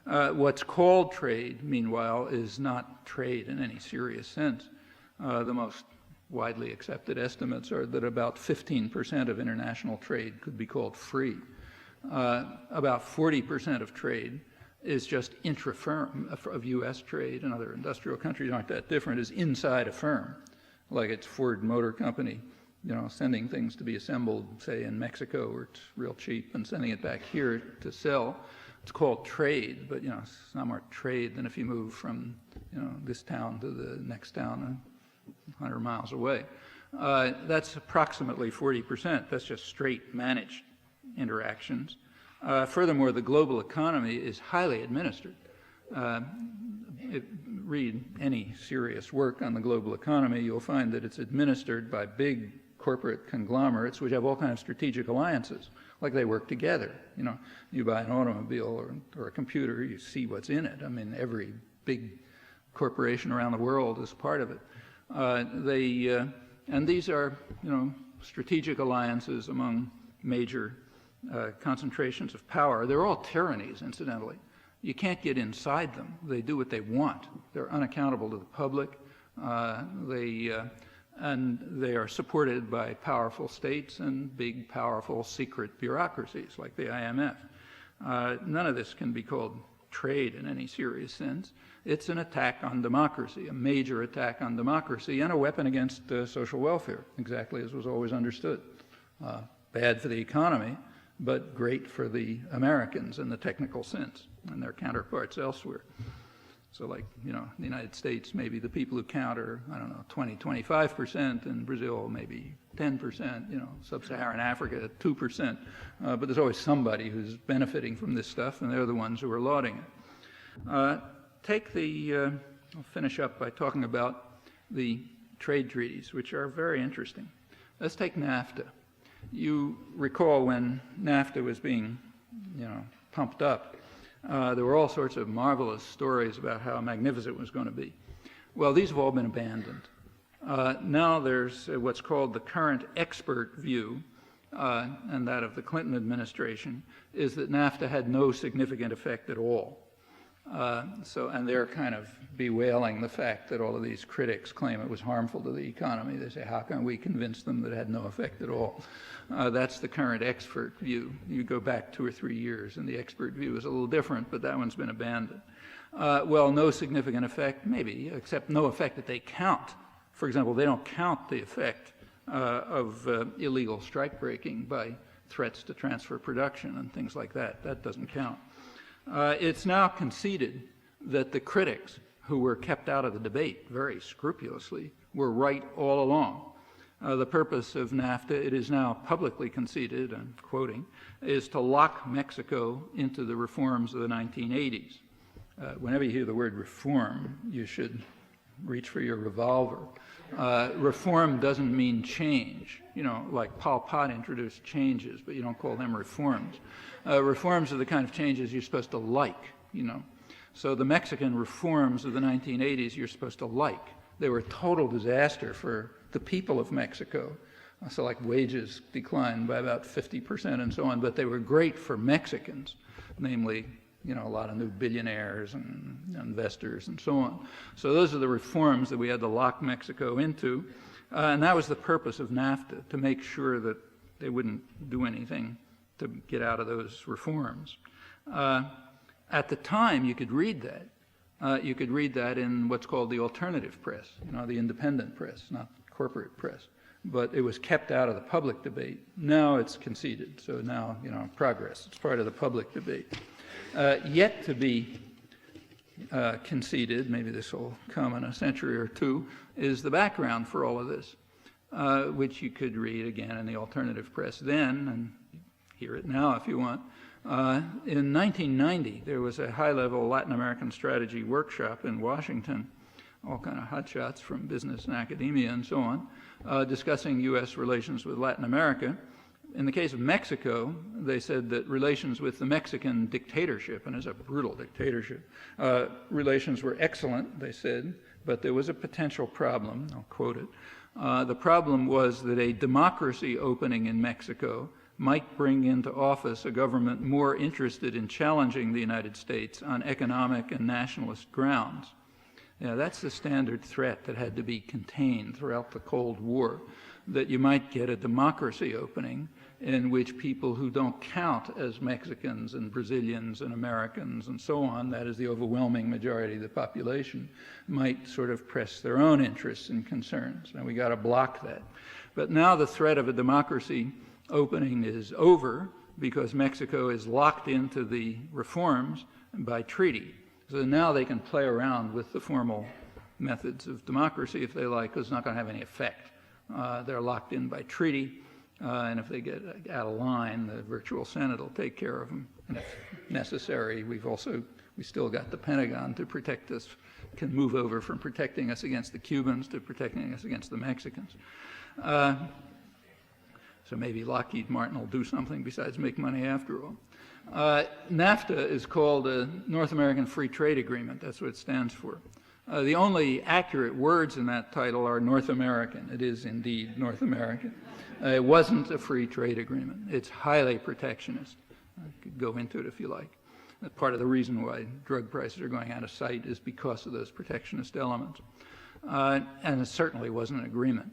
What's called trade, meanwhile, is not trade in any serious sense. The most widely accepted estimates are that about 15% of international trade could be called free. About 40% of trade is just intra-firm, of U.S. trade, and other industrial countries aren't that different, is inside a firm, like it's Ford Motor Company, sending things to be assembled, say, in Mexico where it's real cheap, and sending it back here to sell. It's called trade, but, it's not more trade than if you move from, this town to the next town 100 miles away. That's approximately 40%. That's just straight managed interactions. Furthermore, the global economy is highly administered. Read any serious work on the global economy, you'll find that it's administered by big corporate conglomerates which have all kinds of strategic alliances, like they work together. You buy an automobile or a computer, you see what's in it. I mean, every big corporation around the world is part of it. And these are, strategic alliances among major concentrations of power. They're all tyrannies, incidentally. You can't get inside them. They do what they want. They're unaccountable to the public. And they are supported by powerful states and big, powerful, secret bureaucracies like the IMF. None of this can be called trade in any serious sense. It's an attack on democracy, a major attack on democracy, and a weapon against social welfare, exactly as was always understood. Bad for the economy, but great for the Americans in the technical sense and their counterparts elsewhere. So like, the United States, maybe the people who count are, 20, 25%, and Brazil maybe 10%, Sub-Saharan Africa 2%. But there's always somebody who's benefiting from this stuff, and they're the ones who are lauding it. I'll finish up by talking about the trade treaties, which are very interesting. Let's take NAFTA. You recall when NAFTA was being, pumped up, there were all sorts of marvelous stories about how magnificent it was going to be. Well, these have all been abandoned. Now there's what's called the current expert view, and that of the Clinton administration, is that NAFTA had no significant effect at all. And they're kind of bewailing the fact that all of these critics claim it was harmful to the economy. They say, how can we convince them that it had no effect at all? That's the current expert view. You go back 2 or 3 years, and the expert view is a little different, but that one's been abandoned. Well, no significant effect, maybe, except no effect that they count. For example, they don't count the effect of illegal strike breaking by threats to transfer production and things like that. That doesn't count. It's now conceded that the critics who were kept out of the debate very scrupulously were right all along. The purpose of NAFTA, it is now publicly conceded, I'm quoting, is to lock Mexico into the reforms of the 1980s. Whenever you hear the word reform, you should reach for your revolver. Reform doesn't mean change. Like Pol Pot introduced changes, but you don't call them reforms. Reforms are the kind of changes you're supposed to like, So the Mexican reforms of the 1980s you're supposed to like. They were a total disaster for the people of Mexico. So like wages declined by about 50% and so on, but they were great for Mexicans, namely, a lot of new billionaires and investors and so on. So those are the reforms that we had to lock Mexico into. And that was the purpose of NAFTA, to make sure that they wouldn't do anything to get out of those reforms. At the time, you could read that. You could read that in what's called the alternative press, the independent press, not corporate press. But it was kept out of the public debate. Now it's conceded. So now, progress. It's part of the public debate. Yet to be conceded, maybe this will come in a century or two, is the background for all of this, which you could read again in the alternative press then, and hear it now if you want. In 1990, there was a high-level Latin American strategy workshop in Washington, all kind of hotshots from business and academia and so on, discussing U.S. relations with Latin America. In the case of Mexico, they said that relations with the Mexican dictatorship, and it's a brutal dictatorship, relations were excellent, they said, but there was a potential problem. I'll quote it. The problem was that a democracy opening in Mexico might bring into office a government more interested in challenging the United States on economic and nationalist grounds. Now, that's the standard threat that had to be contained throughout the Cold War, that you might get a democracy opening in which people who don't count as Mexicans and Brazilians and Americans and so on, that is the overwhelming majority of the population, might sort of press their own interests and concerns. And we got to block that. But now the threat of a democracy opening is over because Mexico is locked into the reforms by treaty. So now they can play around with the formal methods of democracy if they like, because it's not going to have any effect. They're locked in by treaty, and if they get out of line, the virtual Senate will take care of them. And if necessary, we still got the Pentagon to protect us, can move over from protecting us against the Cubans to protecting us against the Mexicans. So maybe Lockheed Martin will do something besides make money after all. NAFTA is called a North American Free Trade Agreement. That's what it stands for. The only accurate words in that title are North American. It is indeed North American. It wasn't a free trade agreement. It's highly protectionist. I could go into it if you like. Part of the reason why drug prices are going out of sight is because of those protectionist elements. And it certainly wasn't an agreement.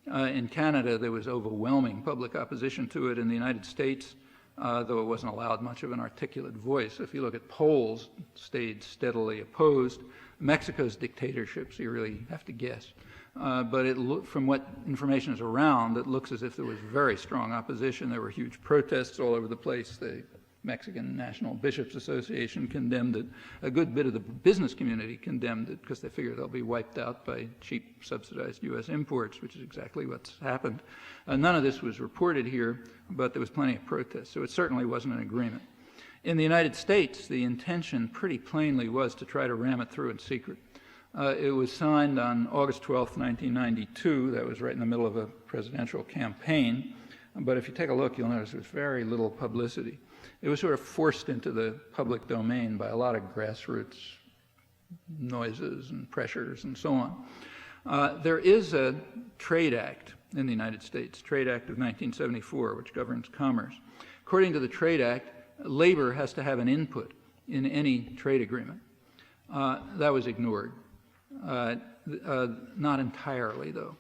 In Canada, there was overwhelming public opposition to it. In the United States, though it wasn't allowed much of an articulate voice, if you look at polls, stayed steadily opposed. Mexico's dictatorship, so you really have to guess. But from what information is around, it looks as if there was very strong opposition. There were huge protests all over the place. The Mexican National Bishops Association condemned it. A good bit of the business community condemned it because they figured they'll be wiped out by cheap subsidized U.S. imports, which is exactly what's happened. None of this was reported here, but there was plenty of protest, so it certainly wasn't an agreement. In the United States, the intention pretty plainly was to try to ram it through in secret. It was signed on August 12th, 1992. That was right in the middle of a presidential campaign. But if you take a look, you'll notice there was very little publicity. It was sort of forced into the public domain by a lot of grassroots noises and pressures and so on. There is a Trade Act in the United States, Trade Act of 1974, which governs commerce. According to the Trade Act, labor has to have an input in any trade agreement. That was ignored. Not entirely, though.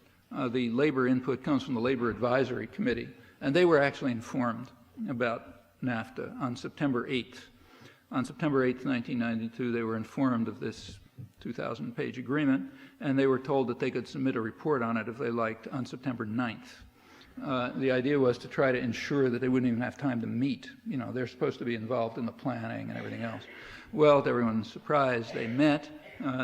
The labor input comes from the Labor Advisory Committee, and they were actually informed about NAFTA on September 8th. On September 8th, 1992, they were informed of this 2,000-page agreement, and they were told that they could submit a report on it if they liked on September 9th. The idea was to try to ensure that they wouldn't even have time to meet. You know, they're supposed to be involved in the planning and everything else. Well, to everyone's surprise, they met.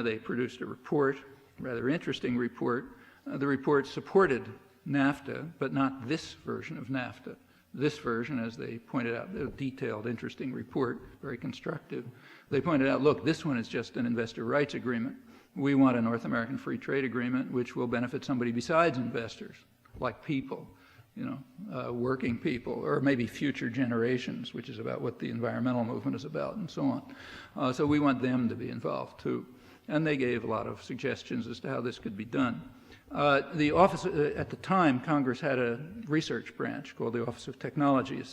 They produced a report, a rather interesting report. The report supported NAFTA, but not this version of NAFTA. This version, as they pointed out, a detailed, interesting report, very constructive. They pointed out, look, this one is just an investor rights agreement. We want a North American Free Trade Agreement which will benefit somebody besides investors, like people, you know, working people, or maybe future generations, which is about what the environmental movement is about, and so on. So we want them to be involved, too. And they gave a lot of suggestions as to how this could be done. The office, at the time, Congress had a research branch called the Office of Technology,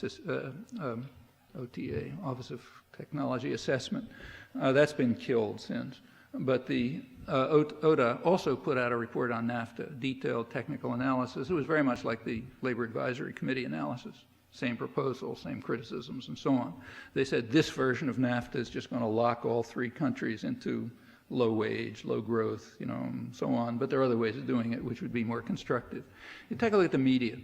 OTA, Office of Technology Assessment. That's been killed since. But the OTA also put out a report on NAFTA, detailed technical analysis. It was very much like the Labor Advisory Committee analysis. Same proposal, same criticisms, and so on. They said this version of NAFTA is just going to lock all three countries into low wage, low growth, you know, and so on. But there are other ways of doing it which would be more constructive. You take a look at the media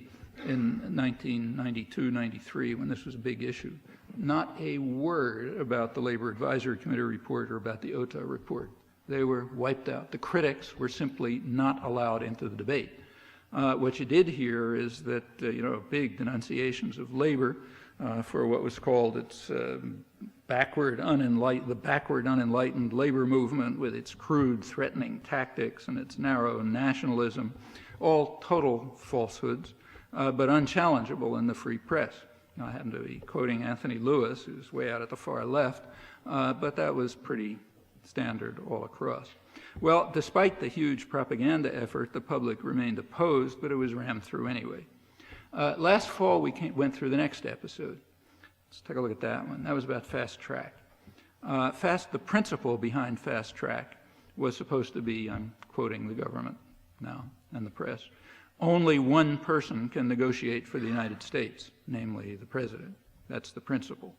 in 1992, 93, when this was a big issue. Not a word about the Labor Advisory Committee report or about the OTA report. They were wiped out. The critics were simply not allowed into the debate. What you did hear is that, you know, big denunciations of labor for what was called its the backward, unenlightened labor movement with its crude, threatening tactics and its narrow nationalism, all total falsehoods. but unchallengeable in the free press. Now, I happen to be quoting Anthony Lewis, who's way out at the far left, but that was pretty standard all across. Well, despite the huge propaganda effort, the public remained opposed, but it was rammed through anyway. Last fall, we went through the next episode. Let's take a look at that one. That was about fast track. The principle behind fast track was supposed to be, I'm quoting the government now and the press, only one person can negotiate for the United States, namely the president. That's the principle.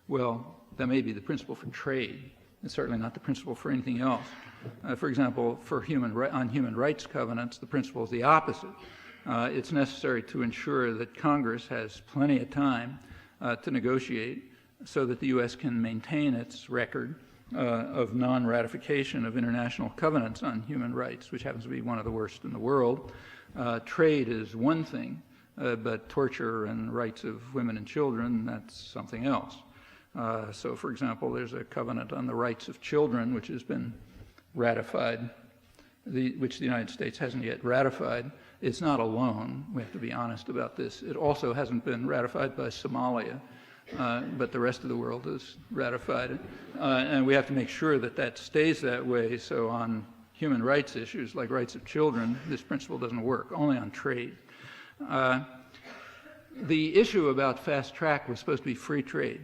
Well, that may be the principle for trade. It's certainly not the principle for anything else. For example, for on human rights covenants, the principle is the opposite. It's necessary to ensure that Congress has plenty of time to negotiate so that the U.S. can maintain its record of non-ratification of international covenants on human rights, which happens to be one of the worst in the world. Trade is one thing, but torture and rights of women and children, that's something else. So, for example, there's a covenant on the rights of children, which has been ratified, which the United States hasn't yet ratified. It's not alone. We have to be honest about this. It also hasn't been ratified by Somalia, but the rest of the world has ratified it. And we have to make sure that that stays that way. So on human rights issues like rights of children, this principle doesn't work, only on trade. The issue about fast track was supposed to be free trade.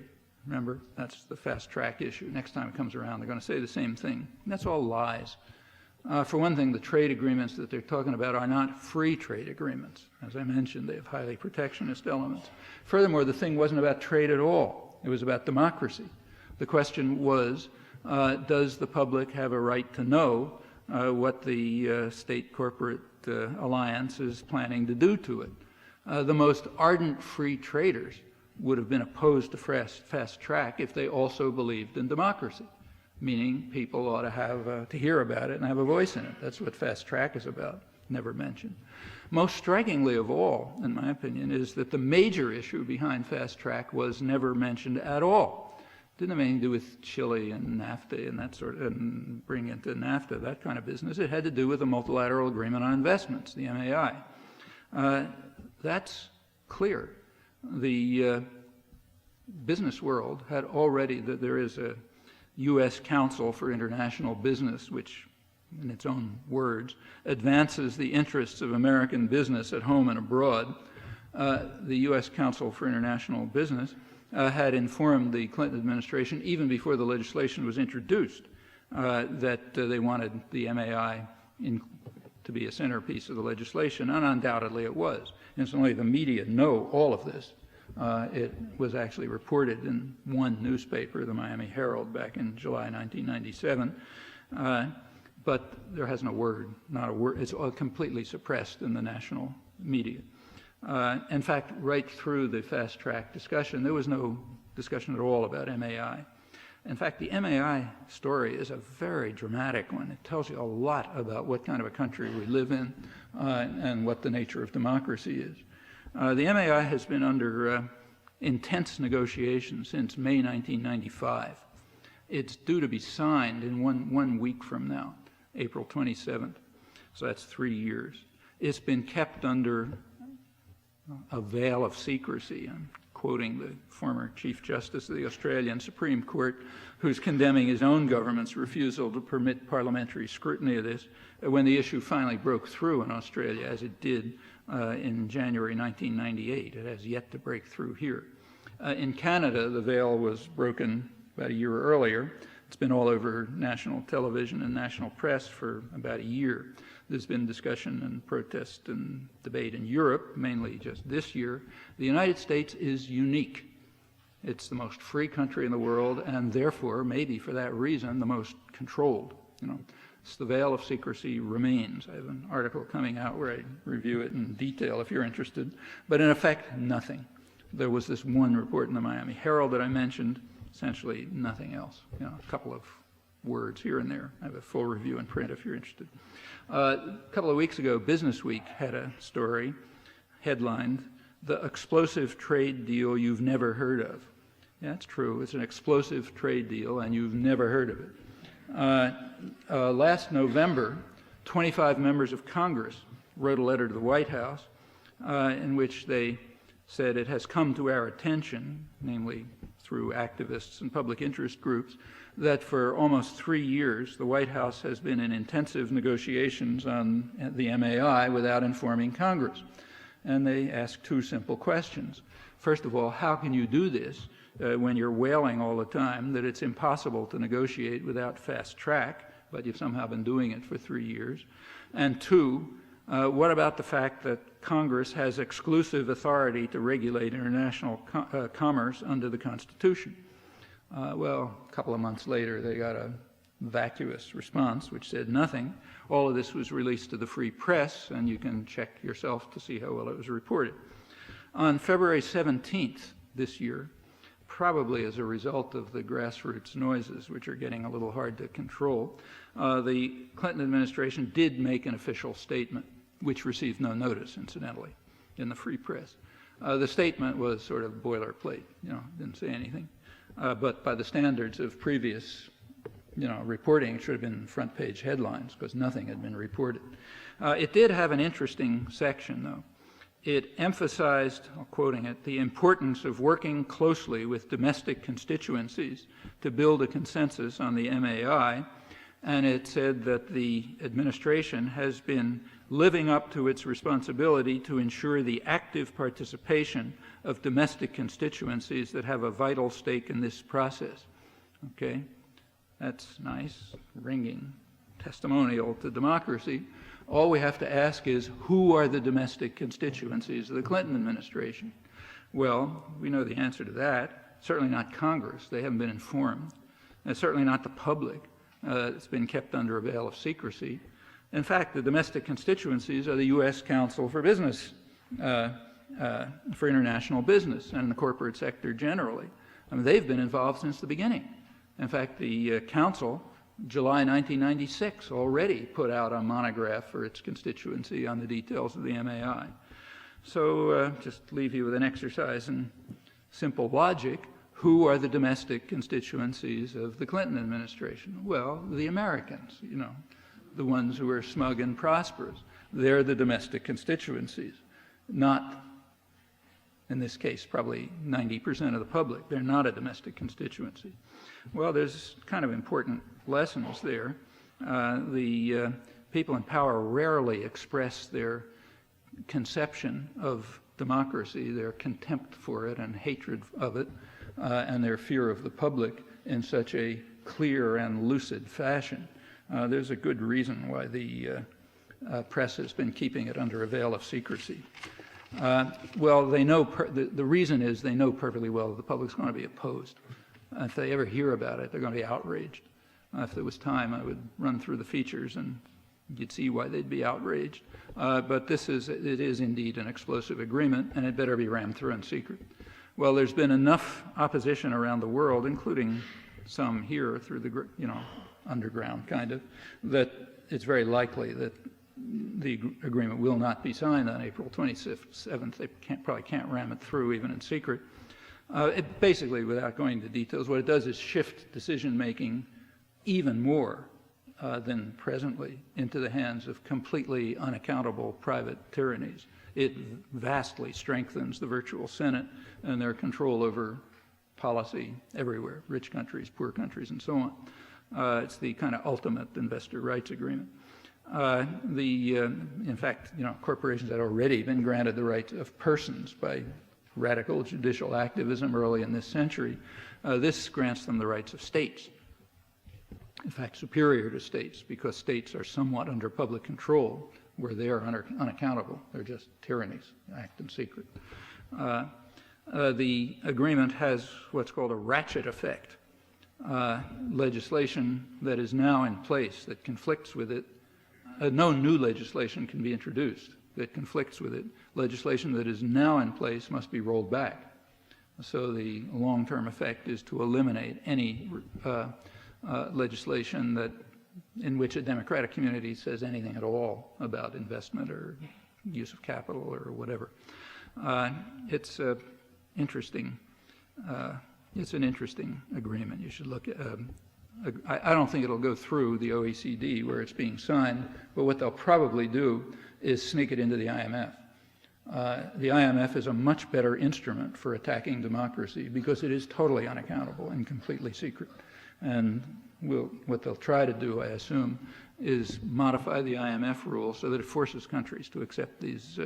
Remember, that's the fast track issue. Next time it comes around, they're going to say the same thing. And that's all lies. For one thing, the trade agreements that they're talking about are not free trade agreements. As I mentioned, they have highly protectionist elements. Furthermore, the thing wasn't about trade at all. It was about democracy. The question was, does the public have a right to know what the state corporate alliance is planning to do to it? The most ardent free traders would have been opposed to fast track if they also believed in democracy, meaning people ought to have to hear about it and have a voice in it. That's what fast track is about, never mentioned. Most strikingly of all, in my opinion, is that the major issue behind fast track was never mentioned at all. Didn't have anything to do with Chile and NAFTA and that sort of, and bring into NAFTA, that kind of business. It had to do with the multilateral agreement on investments, the MAI. That's clear. The business world had already, there is a U.S. Council for International Business, which, in its own words, advances the interests of American business at home and abroad. The U.S. Council for International Business had informed the Clinton administration, even before the legislation was introduced, that they wanted the MAI to be a centerpiece of the legislation, and undoubtedly it was. Incidentally, the media know all of this. It was actually reported in one newspaper, the Miami Herald, back in July 1997, but there hasn't a word, not a word. It's all completely suppressed in the national media. In fact, right through the fast track discussion, there was no discussion at all about MAI. In fact, the MAI story is a very dramatic one. It tells you a lot about what kind of a country we live in and what the nature of democracy is. The MAI has been under intense negotiation since May 1995. It's due to be signed in one week from now, April 27th. So that's 3 years. It's been kept under a veil of secrecy. I'm quoting the former Chief Justice of the Australian Supreme Court, who's condemning his own government's refusal to permit parliamentary scrutiny of this, when the issue finally broke through in Australia, as it did in January 1998. It has yet to break through here. In Canada, the veil was broken about a year earlier. It's been all over national television and national press for about a year. There's been discussion and protest and debate in Europe, mainly just this year. The United States is unique. It's the most free country in the world, and therefore, maybe for that reason, the most controlled. So the veil of secrecy remains. I have an article coming out where I review it in detail if you're interested. But in effect, nothing. There was this one report in the Miami Herald that I mentioned, essentially nothing else. A couple of words here and there. I have a full review in print if you're interested. A couple of weeks ago, Business Week had a story headlined, "The Explosive Trade Deal You've Never Heard of." Yeah, that's true. It's an explosive trade deal, and you've never heard of it. Last November, 25 members of Congress wrote a letter to the White House in which they said it has come to our attention, namely through activists and public interest groups, that for almost 3 years the White House has been in intensive negotiations on the MAI without informing Congress. And they ask 2 simple questions. First of all, how can you do this when you're wailing all the time that it's impossible to negotiate without fast track, but you've somehow been doing it for 3 years? And 2, what about the fact that Congress has exclusive authority to regulate international commerce under the Constitution? Well, a couple of months later, they got a vacuous response which said nothing. All of this was released to the free press, and you can check yourself to see how well it was reported. On February 17th this year, probably as a result of the grassroots noises, which are getting a little hard to control, the Clinton administration did make an official statement, which received no notice, incidentally, in the free press. The statement was sort of boilerplate, didn't say anything. But by the standards of previous, reporting, it should have been front page headlines because nothing had been reported. It did have an interesting section, though. It emphasized, quoting it, the importance of working closely with domestic constituencies to build a consensus on the MAI, and it said that the administration has been living up to its responsibility to ensure the active participation of domestic constituencies that have a vital stake in this process. Okay, that's nice, ringing testimonial to democracy. All we have to ask is, who are the domestic constituencies of the Clinton administration? Well, we know the answer to that. Certainly not Congress. They haven't been informed. And certainly not the public. It's been kept under a veil of secrecy. In fact, the domestic constituencies are the U.S. Council for Business, for International Business, and the corporate sector generally. I mean, they've been involved since the beginning. In fact, the Council, July 1996, already put out a monograph for its constituency on the details of the MAI. So just leave you with an exercise in simple logic. Who are the domestic constituencies of the Clinton administration? Well, the Americans, the ones who are smug and prosperous. They're the domestic constituencies, not, in this case, probably 90% of the public. They're not a domestic constituency. Well, there's kind of important lessons there. The people in power rarely express their conception of democracy, their contempt for it and hatred of it, and their fear of the public in such a clear and lucid fashion. There's a good reason why the press has been keeping it under a veil of secrecy. Well, they know the reason is they know perfectly well that the public's going to be opposed. If they ever hear about it, they're going to be outraged. If there was time, I would run through the features and you'd see why they'd be outraged. But it is indeed an explosive agreement, and it better be rammed through in secret. Well, there's been enough opposition around the world, including some here through the underground kind of, that it's very likely that the agreement will not be signed on April 27th. They probably can't ram it through even in secret. Basically, without going into details, what it does is shift decision-making even more than presently into the hands of completely unaccountable private tyrannies. It vastly strengthens the virtual Senate and their control over policy everywhere, rich countries, poor countries, and so on. It's the kind of ultimate investor rights agreement. In fact, corporations had already been granted the rights of persons by radical judicial activism early in this century. This grants them the rights of states. In fact, superior to states, because states are somewhat under public control, where they are unaccountable. They're just tyrannies, act in secret. The agreement has what's called a ratchet effect. Legislation that is now in place that conflicts with it, no new legislation can be introduced that conflicts with it. Legislation that is now in place must be rolled back. So the long-term effect is to eliminate any legislation in which a democratic community says anything at all about investment or use of capital or whatever. It's interesting. It's an interesting agreement. You should look at. I don't think it'll go through the OECD where it's being signed, but what they'll probably do is sneak it into the IMF. The IMF is a much better instrument for attacking democracy because it is totally unaccountable and completely secret. And what they'll try to do, I assume, is modify the IMF rule so that it forces countries to accept these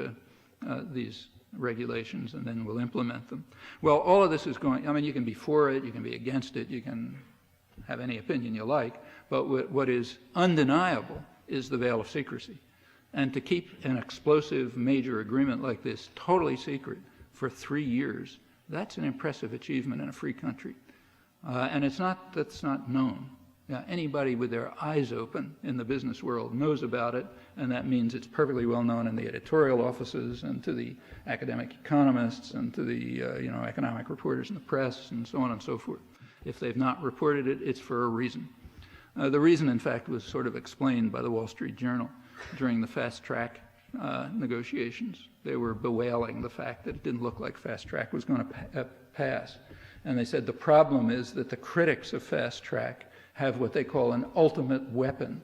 regulations, and then we'll implement them. Well, all of this is going, I mean, you can be for it, you can be against it, you can have any opinion you like, but what is undeniable is the veil of secrecy. And to keep an explosive major agreement like this totally secret for 3 years, that's an impressive achievement in a free country. And that's not known. Now, anybody with their eyes open in the business world knows about it, and that means it's perfectly well known in the editorial offices and to the academic economists and to the economic reporters in the press and so on and so forth. If they've not reported it, it's for a reason. The reason, in fact, was sort of explained by the Wall Street Journal during the fast track negotiations. They were bewailing the fact that it didn't look like fast track was going to pass. And they said the problem is that the critics of fast track have what they call an ultimate weapon,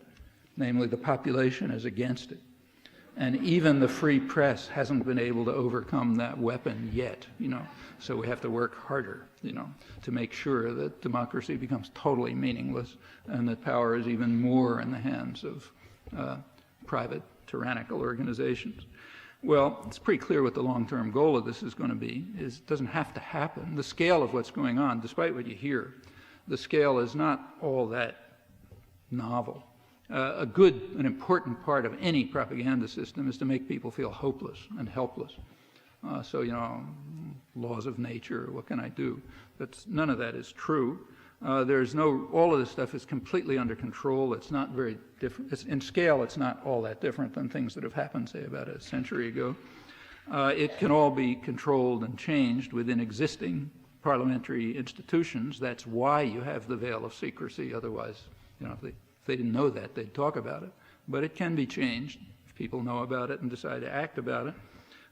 namely the population is against it. And even the free press hasn't been able to overcome that weapon yet, So we have to work harder, to make sure that democracy becomes totally meaningless and that power is even more in the hands of private tyrannical organizations. Well, it's pretty clear what the long-term goal of this is going to be. It doesn't have to happen. The scale of what's going on, despite what you hear, the scale is not all that novel. An important part of any propaganda system is to make people feel hopeless and helpless. Laws of nature, what can I do? None of that is true. All of this stuff is completely under control. It's not very different. In scale, it's not all that different than things that have happened, say, about a century ago. It can all be controlled and changed within existing parliamentary institutions. That's why you have the veil of secrecy. Otherwise, if they didn't know that, they'd talk about it. But it can be changed if people know about it and decide to act about it.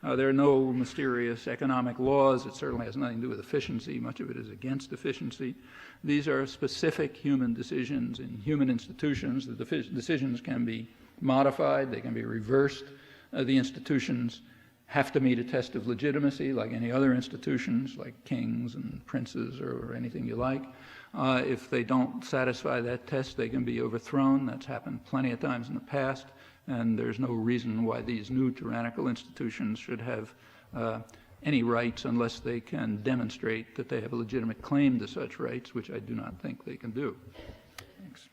There are no mysterious economic laws. It certainly has nothing to do with efficiency. Much of it is against efficiency. These are specific human decisions in human institutions. The decisions can be modified. They can be reversed. The institutions have to meet a test of legitimacy like any other institutions, like kings and princes or anything you like. If they don't satisfy that test, they can be overthrown. That's happened plenty of times in the past. And there's no reason why these new tyrannical institutions should have any rights unless they can demonstrate that they have a legitimate claim to such rights, which I do not think they can do. Thanks.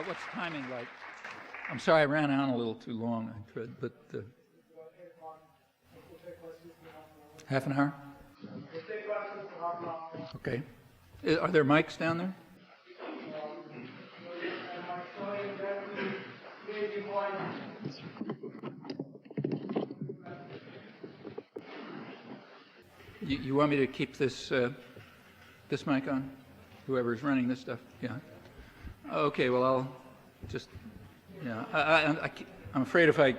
What's timing like? I'm sorry, I ran on a little too long, but half an hour? Okay. Are there mics down there? You want me to keep this mic on? Whoever's running this stuff? Yeah. Okay, well, I'll just, I'm afraid if I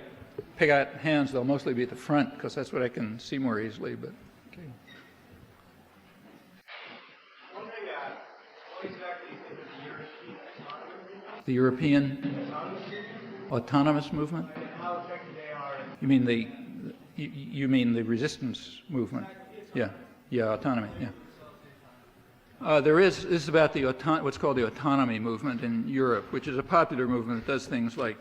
pick out hands, they'll mostly be at the front, because that's what I can see more easily, but, okay. The European autonomous movement? You mean the resistance movement? Yeah, autonomy, yeah. This is about what's called the autonomy movement in Europe, which is a popular movement that does things like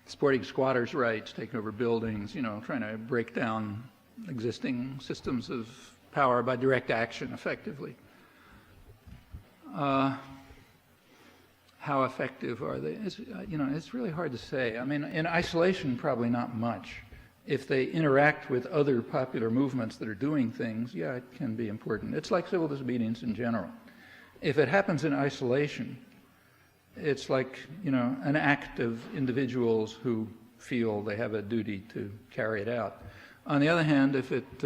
supporting squatters' rights, taking over buildings, trying to break down existing systems of power by direct action, effectively. How effective are they? It's really hard to say. I mean, in isolation, probably not much. If they interact with other popular movements that are doing things, yeah, it can be important. It's like civil disobedience in general. If it happens in isolation, it's like, an act of individuals who feel they have a duty to carry it out. On the other hand, if it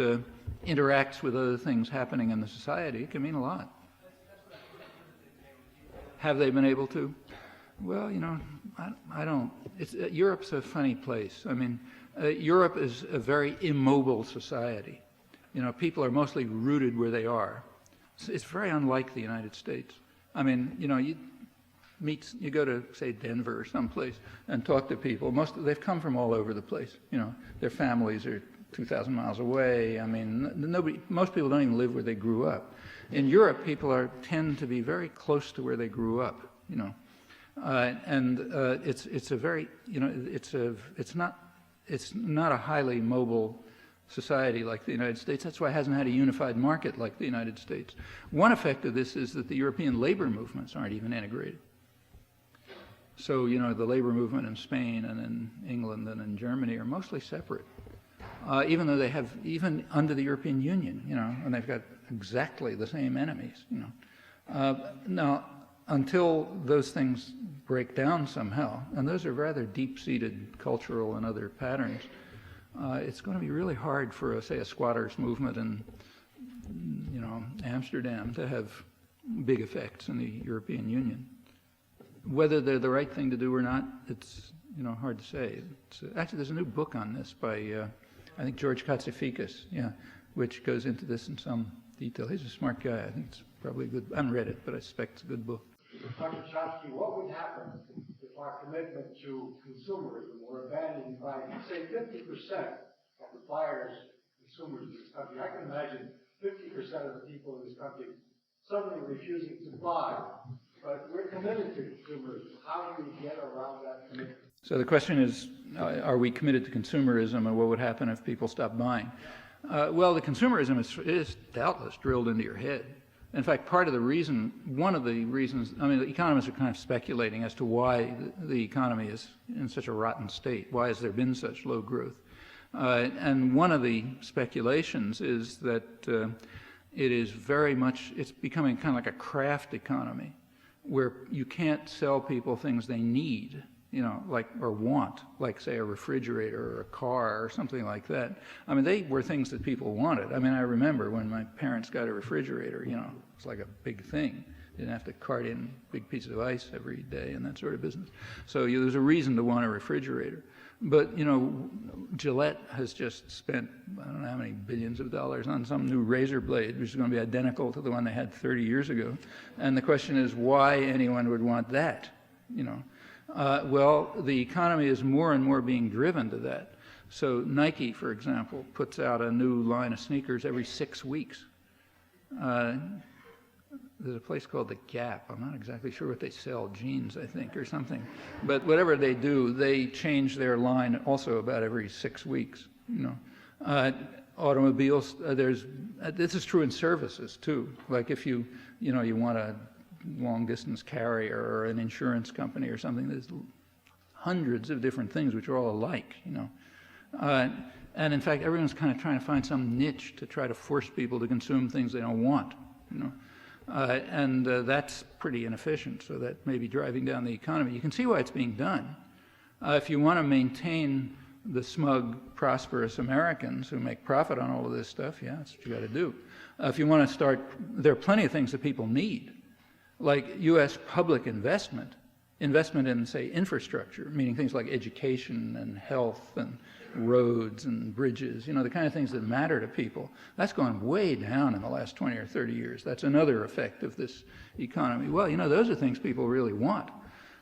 interacts with other things happening in the society, it can mean a lot. Have they been able to? Well, you know, I don't. Europe's a funny place. I mean, Europe is a very immobile society. You know, people are mostly rooted where they are. It's very unlike the United States. I mean, you know, you go to, say, Denver or someplace and talk to people. They've come from all over the place. You know, their families are 2,000 miles away. I mean, most people don't even live where they grew up. In Europe, people tend to be very close to where they grew up. You know, it's a very, you know, it's not a highly mobile society like the United States. That's why it hasn't had a unified market like the United States. One effect of this is that the European labor movements aren't even integrated. So, you know, the labor movement in Spain and in England and in Germany are mostly separate, even though they have, even under the European Union, you know, and they've got exactly the same enemies, you know. Now, until those things break down somehow, and those are rather deep-seated cultural and other patterns, it's going to be really hard for, say, a squatters movement in, you know, Amsterdam to have big effects in the European Union. Whether they're the right thing to do or not, it's, you know, hard to say. Actually, there's a new book on this by, I think, George Katsafikis, yeah, which goes into this in some detail. He's a smart guy. I think it's probably good. I haven't read it, but I suspect it's a good book. Dr. Chomsky, what would happen if our commitment to consumerism were abandoned by, say, 50% of the buyers, consumers in this country? I can imagine 50% of the people in this country suddenly refusing to buy, but we're committed to consumerism. How do we get around that commitment? So the question is, are we committed to consumerism, and what would happen if people stopped buying? Well, the consumerism is doubtless drilled into your head. In fact, one of the reasons, I mean, the economists are kind of speculating as to why the economy is in such a rotten state. Why has there been such low growth? And one of the speculations is that it is very much, it's becoming kind of like a craft economy where you can't sell people things they need, you know, like, or want, like, say, a refrigerator or a car or something like that. I mean, they were things that people wanted. I mean, I remember when my parents got a refrigerator, you know, it's like a big thing. You didn't have to cart in big pieces of ice every day and that sort of business. So there's a reason to want a refrigerator. But, you know, Gillette has just spent, I don't know how many billions of dollars on some new razor blade, which is going to be identical to the one they had 30 years ago. And the question is why anyone would want that, you know. Well, the economy is more and more being driven to that. So Nike, for example, puts out a new line of sneakers every 6 weeks. There's a place called The Gap. I'm not exactly sure what they sell, jeans, I think, or something. But whatever they do, they change their line also about every 6 weeks, you know. Automobiles, this is true in services, too. Like if you want a long-distance carrier or an insurance company or something, there's hundreds of different things which are all alike, you know. And in fact, everyone's kind of trying to find some niche to try to force people to consume things they don't want, you know. That's pretty inefficient, so that may be driving down the economy. You can see why it's being done. If you want to maintain the smug, prosperous Americans who make profit on all of this stuff, yeah, that's what you got to do. If you want to start, there are plenty of things that people need, like U.S. public investment in, say, infrastructure, meaning things like education and health and roads and bridges, you know, the kind of things that matter to people. That's gone way down in the last 20 or 30 years. That's another effect of this economy. Well, you know, those are things people really want.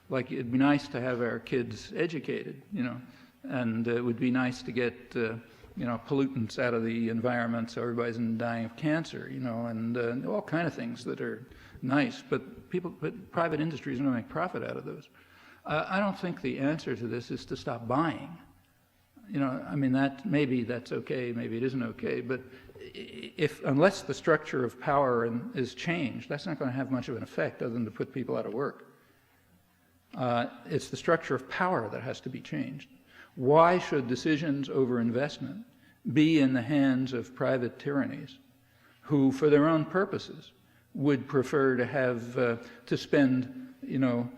Like, it'd be nice to have our kids educated, you know, and it would be nice to get, you know, pollutants out of the environment so everybody's not dying of cancer, you know, and all kind of things that are nice, but private industry is going to make profit out of those. I don't think the answer to this is to stop buying. You know, I mean, maybe that's okay, maybe it isn't okay, but unless the structure of power is changed, that's not going to have much of an effect other than to put people out of work. It's the structure of power that has to be changed. Why should decisions over investment be in the hands of private tyrannies who, for their own purposes, would prefer to have to spend, you know,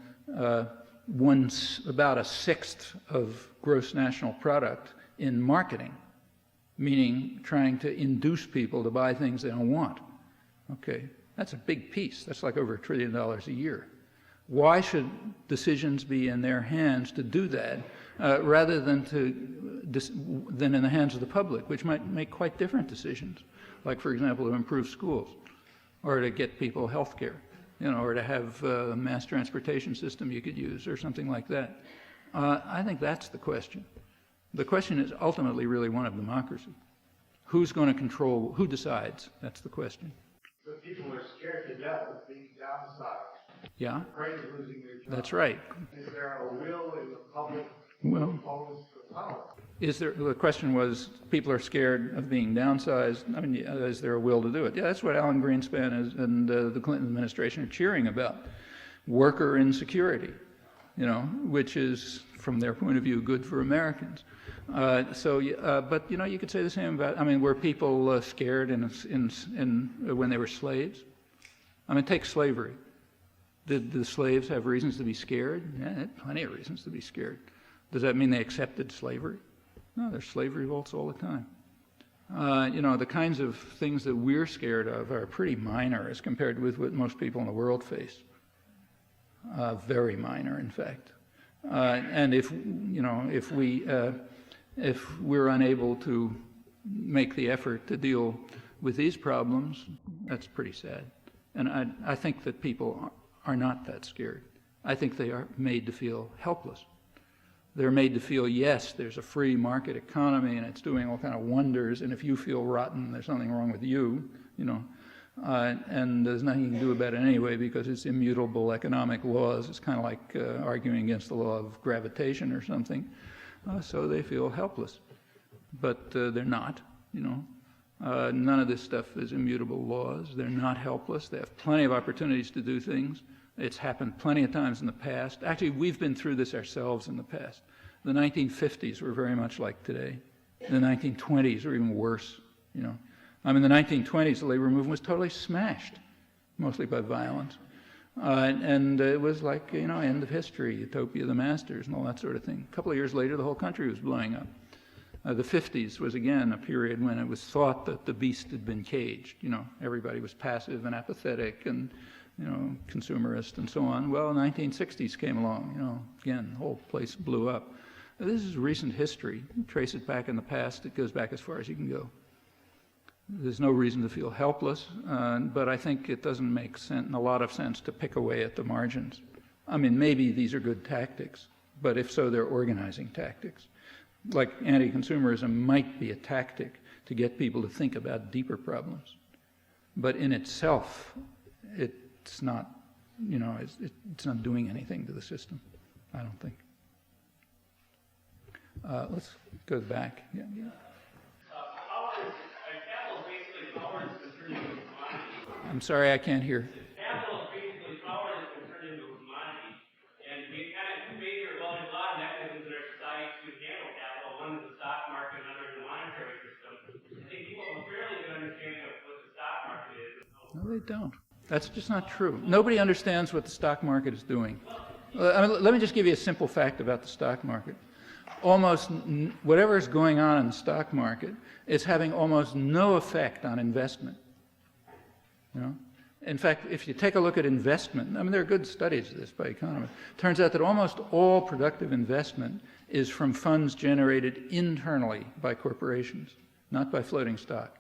about a sixth of gross national product in marketing, meaning trying to induce people to buy things they don't want. Okay, that's a big piece. That's like over $1 trillion a year. Why should decisions be in their hands to do that, rather than in the hands of the public, which might make quite different decisions, like, for example, to improve schools, or to get people health care, or to have a mass transportation system you could use, or something like that. I think that's the question. The question is ultimately really one of democracy. Who's going to control, who decides? That's the question. But people are scared to death of being downsized. Yeah? Afraid of losing their job. That's right. Is there a will in the public Well, opposed to power? the question was, people are scared of being downsized. I mean, is there a will to do it? Yeah, that's what Alan Greenspan and the Clinton administration are cheering about. Worker insecurity, which is, from their point of view, good for Americans. But you could say the same about, were people scared when they were slaves? Take slavery. Did the slaves have reasons to be scared? Yeah, they had plenty of reasons to be scared. Does that mean they accepted slavery? No, there's slave revolts all the time. The kinds of things that we're scared of are pretty minor as compared with what most people in the world face. Very minor, in fact. And if we're unable to make the effort to deal with these problems, that's pretty sad. And I think that people are not that scared. I think they are made to feel helpless. They're made to feel, yes, there's a free market economy and it's doing all kind of wonders, and if you feel rotten, there's something wrong with you, and there's nothing you can do about it anyway because it's immutable economic laws. It's kind of like arguing against the law of gravitation or something. So they feel helpless. But they're not, None of this stuff is immutable laws. They're not helpless. They have plenty of opportunities to do things. It's happened plenty of times in the past. Actually, we've been through this ourselves in the past. The 1950s were very much like today. The 1920s were even worse, In the 1920s, the labor movement was totally smashed, mostly by violence. And it was like, end of history, utopia of the masters and all that sort of thing. A couple of years later, the whole country was blowing up. The 50s was, again, a period when it was thought that the beast had been caged. Everybody was passive and apathetic and, consumerist and so on. Well, the 1960s came along, again, the whole place blew up. This is recent history. You trace it back in the past, it goes back as far as you can go. There's no reason to feel helpless, but I think it doesn't make a lot of sense to pick away at the margins. Maybe these are good tactics, but if so, they're organizing tactics. Like anti-consumerism might be a tactic to get people to think about deeper problems. But in itself, it's not, it's not doing anything to the system, I don't think. Let's go back. Yeah. I'm sorry, I can't hear. Capital is basically power that's been turned into a commodity. And we kind of debate or well, there's a lot of mechanisms in our society to handle capital. One is the stock market, another is the monetary system. I think people have a fairly good understanding of what the stock market is. No, they don't. That's just not true. Nobody understands what the stock market is doing. Let me just give you a simple fact about the stock market. Almost whatever is going on in the stock market is having almost no effect on investment. In fact, if you take a look at investment, there are good studies of this by economists. It turns out that almost all productive investment is from funds generated internally by corporations, not by floating stock.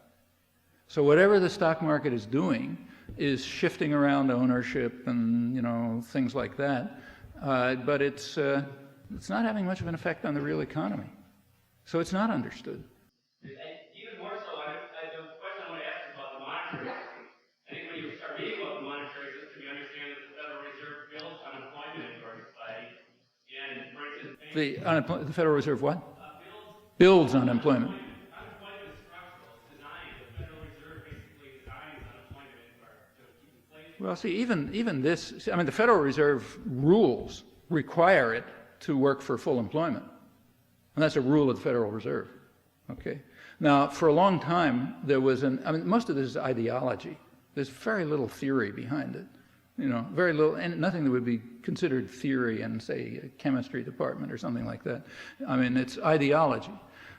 So whatever the stock market is doing is shifting around ownership and things like that, but it's not having much of an effect on the real economy. So it's not understood. Even more so, the question I want to ask is about the monetary system. I think when you start reading about the monetary system, you understand that the Federal Reserve builds unemployment into our society. And for instance, The Federal Reserve what? Builds unemployment. Unemployment is structural. It's designed. The Federal Reserve basically designs unemployment to keep inflation. Well, see, even this, the Federal Reserve rules require it to work for full employment. And that's a rule of the Federal Reserve. Okay. Now, for a long time, there was most of this is ideology. There's very little theory behind it. Very little, and nothing that would be considered theory in, say, a chemistry department or something like that. It's ideology.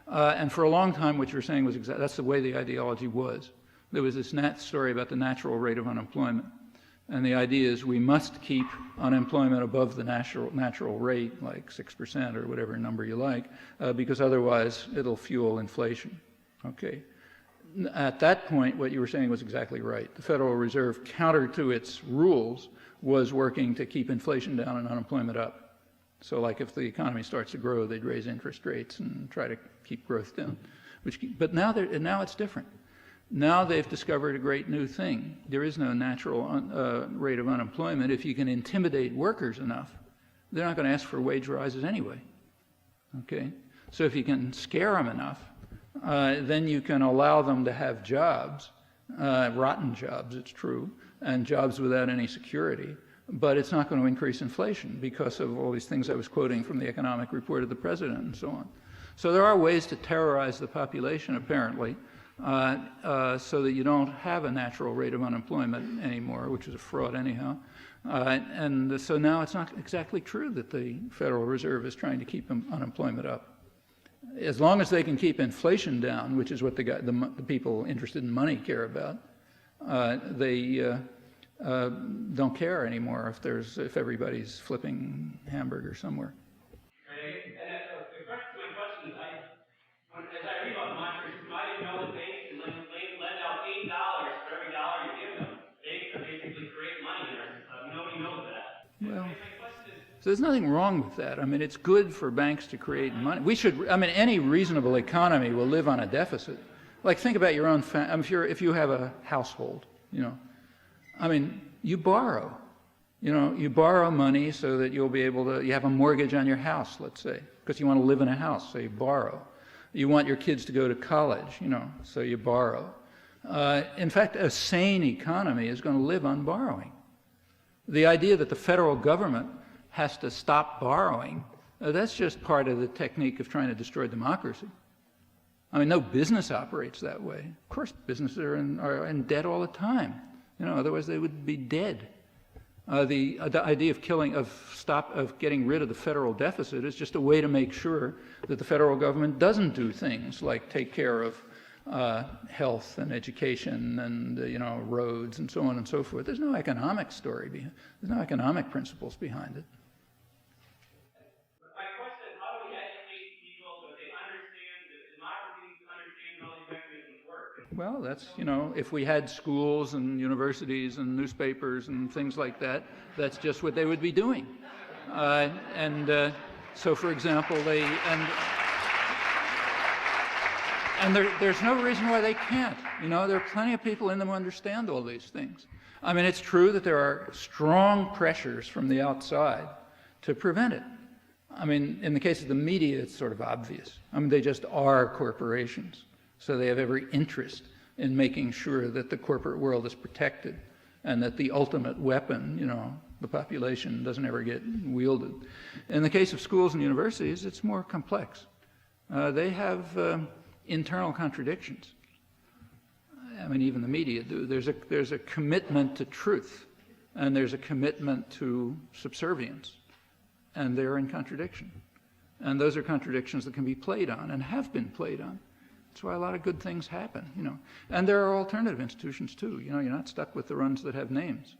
And for a long time, what you were saying was that's the way the ideology was. There was this story about the natural rate of unemployment. And the idea is we must keep unemployment above the natural rate, like 6% or whatever number you like, because otherwise it'll fuel inflation. Okay. At that point, what you were saying was exactly right. The Federal Reserve, counter to its rules, was working to keep inflation down and unemployment up. So like if the economy starts to grow, they'd raise interest rates and try to keep growth down. But now it's different. Now they've discovered a great new thing. There is no natural rate of unemployment. If you can intimidate workers enough, they're not going to ask for wage rises anyway. Okay? So if you can scare them enough, then you can allow them to have jobs, rotten jobs, it's true, and jobs without any security, but it's not going to increase inflation because of all these things I was quoting from the economic report of the president and so on. So there are ways to terrorize the population, apparently, so that you don't have a natural rate of unemployment anymore, which is a fraud anyhow. And so now it's not exactly true that the Federal Reserve is trying to keep unemployment up. As long as they can keep inflation down, which is what the people interested in money care about, they don't care anymore if everybody's flipping hamburger somewhere. Right. And the crux of my question is, as I read about the monetary system, I didn't know that banks can lend out $8 for every dollar you give them. Banks are basically create money in our system. Nobody knows that. Well, so there's nothing wrong with that. I mean, it's good for banks to create money. Any reasonable economy will live on a deficit. Like, think about your own family. If you have a household, you borrow. You borrow money so that you'll be able to, you have a mortgage on your house, let's say, because you want to live in a house, so you borrow. You want your kids to go to college, so you borrow. In fact, a sane economy is going to live on borrowing. The idea that the federal government has to stop borrowing, that's just part of the technique of trying to destroy democracy. No business operates that way. Of course, businesses are in debt all the time. Otherwise they would be dead. The idea of getting rid of the federal deficit is just a way to make sure that the federal government doesn't do things like take care of health and education and roads and so on and so forth. There's no economic story behind. There's no economic principles behind it. My question is, how do we educate people so that they understand that democracy understands how these mechanisms work? Well, that's, if we had schools and universities and newspapers and things like that, that's just what they would be doing. So, for example, there's no reason why they can't. There are plenty of people in them who understand all these things. It's true that there are strong pressures from the outside to prevent it. In the case of the media, it's sort of obvious. They just are corporations. So they have every interest in making sure that the corporate world is protected and that the ultimate weapon, the population, doesn't ever get wielded. In the case of schools and universities, it's more complex. They have internal contradictions. Even the media do. There's a commitment to truth, and there's a commitment to subservience, and they're in contradiction. And those are contradictions that can be played on and have been played on. That's why a lot of good things happen, And there are alternative institutions too. You're not stuck with the ones that have names.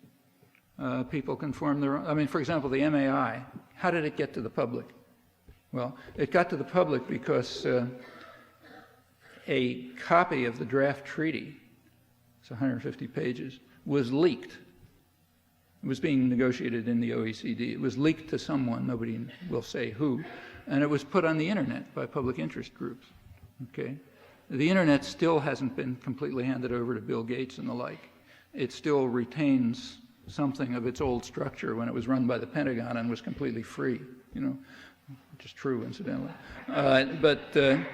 People can form their own. For example, the MAI. How did it get to the public? Well, it got to the public because a copy of the draft treaty, it's 150 pages, was leaked. It was being negotiated in the OECD. It was leaked to someone, nobody will say who, and it was put on the internet by public interest groups. Okay? The internet still hasn't been completely handed over to Bill Gates and the like. It still retains something of its old structure when it was run by the Pentagon and was completely free, which is true, incidentally. The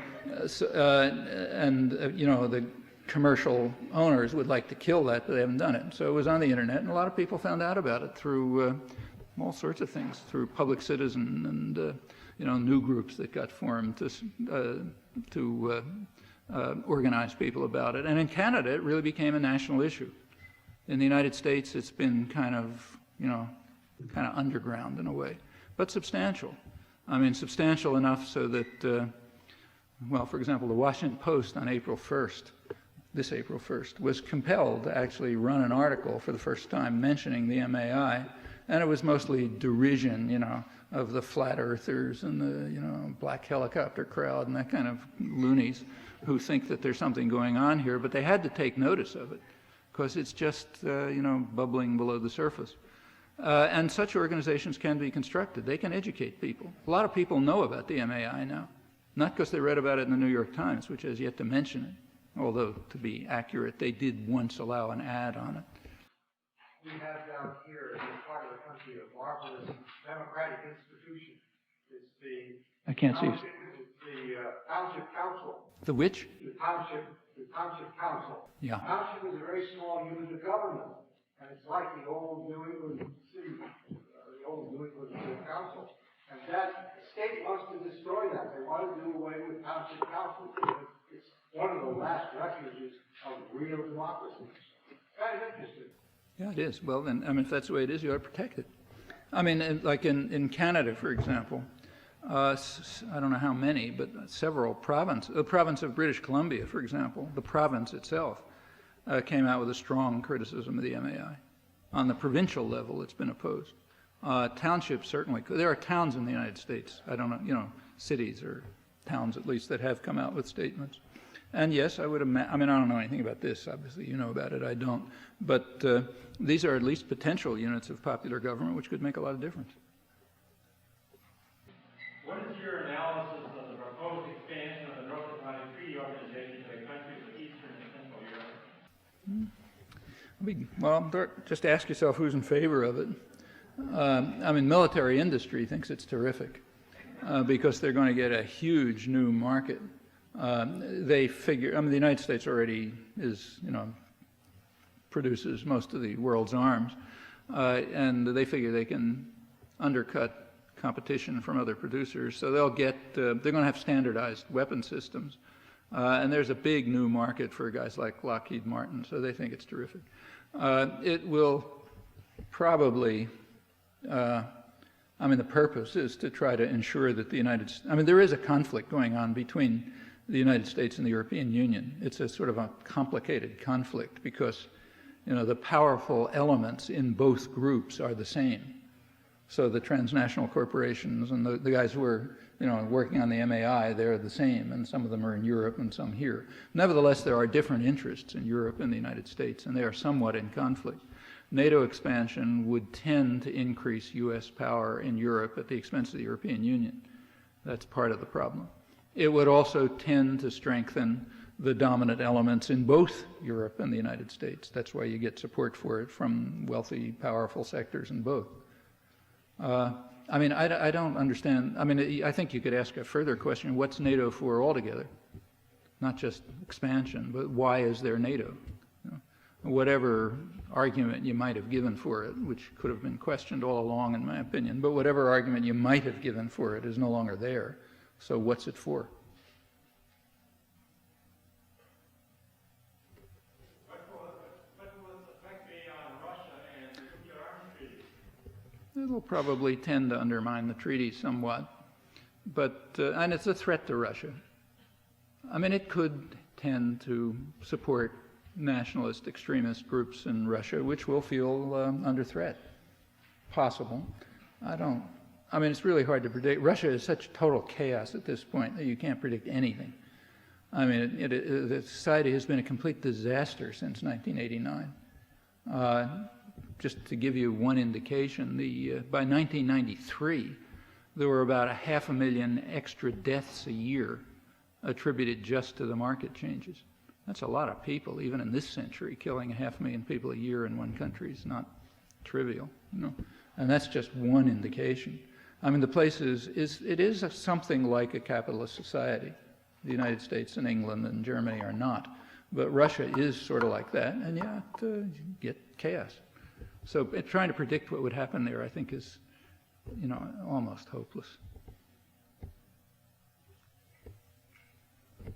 commercial owners would like to kill that, but they haven't done it. So it was on the internet, and a lot of people found out about it through all sorts of things, through Public Citizen and new groups that got formed to organize people about it. And in Canada, it really became a national issue. In the United States, it's been kind of underground in a way, but substantial. Substantial enough so that, for example, the Washington Post on April 1st, this April 1st, was compelled to actually run an article for the first time mentioning the MAI, and it was mostly derision, of the flat earthers and the, black helicopter crowd and that kind of loonies who think that there's something going on here, but they had to take notice of it because it's just, bubbling below the surface. And such organizations can be constructed. They can educate people. A lot of people know about the MAI now, not because they read about it in the New York Times, which has yet to mention it, although, to be accurate, they did once allow an ad on it. We have down here in this part of the country a marvelous democratic institution. It's the I can't see. Township Council. The which? The Township Council. Yeah. Township is a very small unit of government, and it's like the old New England city, the old New England Council. And that the state wants to destroy that. They want to do away with Township Council. It's one of the last refuges of real democracy. Kind of interesting. Yeah, it is. Well, then, if that's the way it is, you ought to protect it. Like in Canada, for example, I don't know how many, but several provinces, the province of British Columbia, for example, the province itself came out with a strong criticism of the MAI. On the provincial level, it's been opposed. Townships certainly could. There are towns in the United States, I don't know, cities or towns at least, that have come out with statements. And yes, I would imagine, I don't know anything about this, obviously you know about it, I don't, but these are at least potential units of popular government which could make a lot of difference. What is your analysis of the proposed expansion of the North Atlantic Treaty Organization to the countries of Eastern and Central Europe? Well, just ask yourself who's in favor of it. Military industry thinks it's terrific because they're going to get a huge new market. They figure, the United States already is, produces most of the world's arms, and they figure they can undercut competition from other producers. So they'll get, they're going to have standardized weapon systems. And there's a big new market for guys like Lockheed Martin, so they think it's terrific. It will probably, the purpose is to try to ensure that the United States, there is a conflict going on between the United States and the European Union. It's a sort of a complicated conflict because, the powerful elements in both groups are the same. So the transnational corporations and the guys who are, working on the MAI, they're the same, and some of them are in Europe and some here. Nevertheless, there are different interests in Europe and the United States, and they are somewhat in conflict. NATO expansion would tend to increase U.S. power in Europe at the expense of the European Union. That's part of the problem. It would also tend to strengthen the dominant elements in both Europe and the United States. That's why you get support for it from wealthy, powerful sectors in both. I don't understand. I think you could ask a further question, what's NATO for altogether? Not just expansion, but why is there NATO? Whatever argument you might have given for it, which could have been questioned all along in my opinion, but whatever argument you might have given for it is no longer there. So what's it for? What will its effect be on Russia and the nuclear arms treaty? It'll probably tend to undermine the treaty somewhat, but and it's a threat to Russia. It could tend to support nationalist extremist groups in Russia, which will feel under threat. Possible. It's really hard to predict. Russia is such total chaos at this point that you can't predict anything. The society has been a complete disaster since 1989. Just to give you one indication, by 1993, there were about 500,000 extra deaths a year attributed just to the market changes. That's a lot of people, even in this century. Killing 500,000 people a year in one country is not trivial, And that's just one indication. The place it is something like a capitalist society. The United States and England and Germany are not. But Russia is sort of like that, and you get chaos. So trying to predict what would happen there, I think, is, almost hopeless.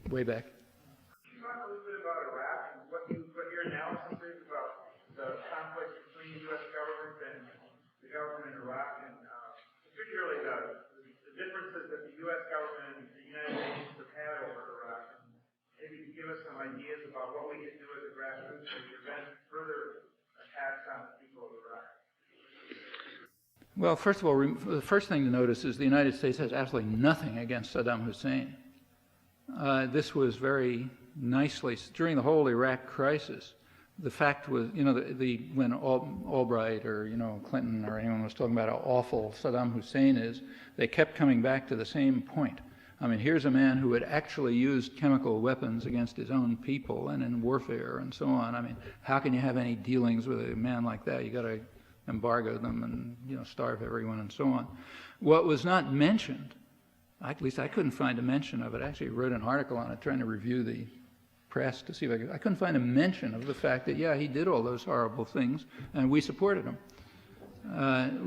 Way back. Can you talk a little bit about Iraq and what your analysis is about the conflict between the U.S. government and the government in Iraq, and particularly the differences that the U.S. government and the United Nations have had over Iraq? And maybe give us some ideas about what we can Well, first of all, the first thing to notice is the United States has absolutely nothing against Saddam Hussein. This was very nicely, during the whole Iraq crisis, the fact was, you know, when Albright or, you know, Clinton or anyone was talking about how awful Saddam Hussein is, they kept coming back to the same point. I mean, here's a man who had actually used chemical weapons against his own people and in warfare and so on. I mean, how can you have any dealings with a man like that? You got to embargo them and, you know, starve everyone and so on. What was not mentioned, at least I couldn't find a mention of it. I actually wrote an article on it trying to review the press to see if I couldn't find a mention of the fact that, yeah, he did all those horrible things and we supported him.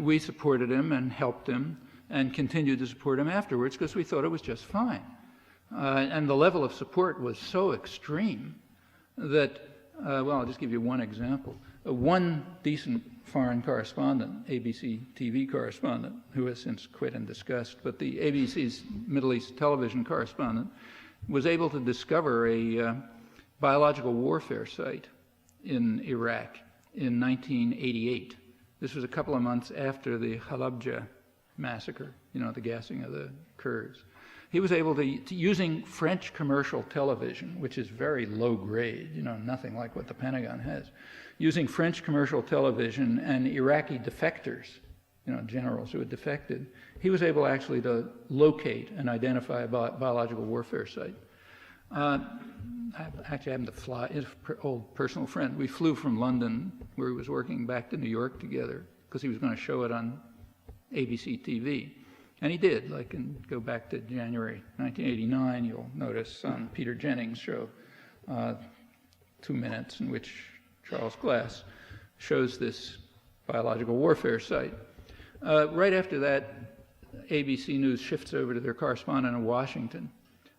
We supported him and helped him and continued to support him afterwards because we thought it was just fine. And the level of support was so extreme that, well, I'll just give you one example. One decent foreign correspondent, ABC TV correspondent, who has since quit in disgust, but the ABC's Middle East television correspondent was able to discover a biological warfare site in Iraq in 1988. This was a couple of months after the Halabja massacre, you know, the gassing of the Kurds. He was able to, using French commercial television, which is very low grade, you know, nothing like what the Pentagon has, using French commercial television and Iraqi defectors, you know, generals who had defected, he was able actually to locate and identify a biological warfare site. I actually happened to fly, his old personal friend. We flew from London, where he was working, back to New York together, because he was going to show it on ABC TV. And he did, like, and go back to January 1989, you'll notice on Peter Jennings' show, 2 minutes in which Charles Glass shows this biological warfare site. Right after that, ABC News shifts over to their correspondent in Washington,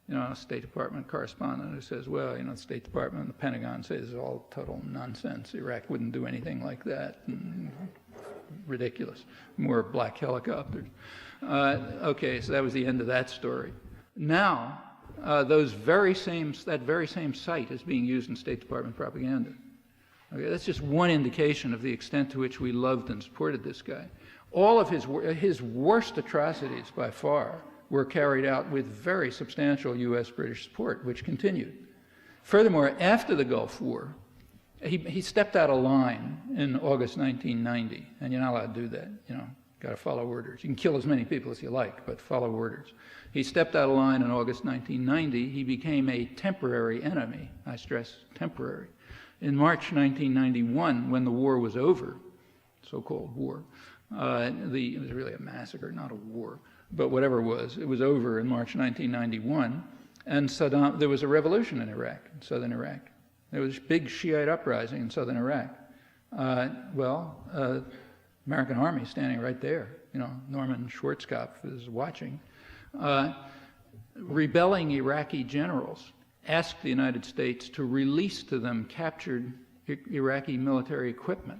you know, a State Department correspondent who says, well, you know, the State Department and the Pentagon say this is all total nonsense. Iraq wouldn't do anything like that. And ridiculous. More black helicopters. Okay, so that was the end of that story. Now, that very same site is being used in State Department propaganda. Okay, that's just one indication of the extent to which we loved and supported this guy. All of his worst atrocities by far were carried out with very substantial U.S.-British support, which continued. Furthermore, after the Gulf War, he stepped out of line in August 1990, and you're not allowed to do that, you know, got to follow orders. You can kill as many people as you like, but follow orders. He stepped out of line in August 1990. He became a temporary enemy, I stress temporary. In March 1991, when the war was over, so-called war, it was really a massacre, not a war, but whatever it was over in March 1991, and there was a revolution in Iraq, in southern Iraq. There was a big Shiite uprising in southern Iraq. American Army standing right there, you know, Norman Schwarzkopf is watching. Rebelling Iraqi generals asked the United States to release to them captured Iraqi military equipment.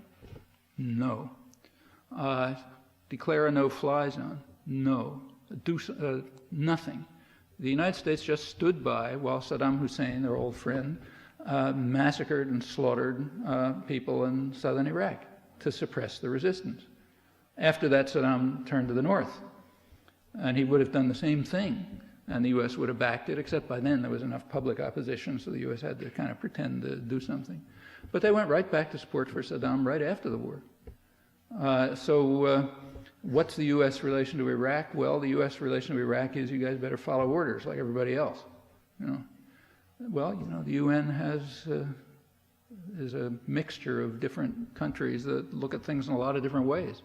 No. Declare a no-fly zone. No. Do nothing. The United States just stood by while Saddam Hussein, their old friend, massacred and slaughtered people in southern Iraq to suppress the resistance. After that, Saddam turned to the north, and he would have done the same thing, and the U.S. would have backed it, except by then there was enough public opposition, so the U.S. had to kind of pretend to do something. But they went right back to support for Saddam right after the war. What's the U.S. relation to Iraq? Well, the U.S. relation to Iraq is you guys better follow orders like everybody else. You know. Well, you know, the UN is a mixture of different countries that look at things in a lot of different ways.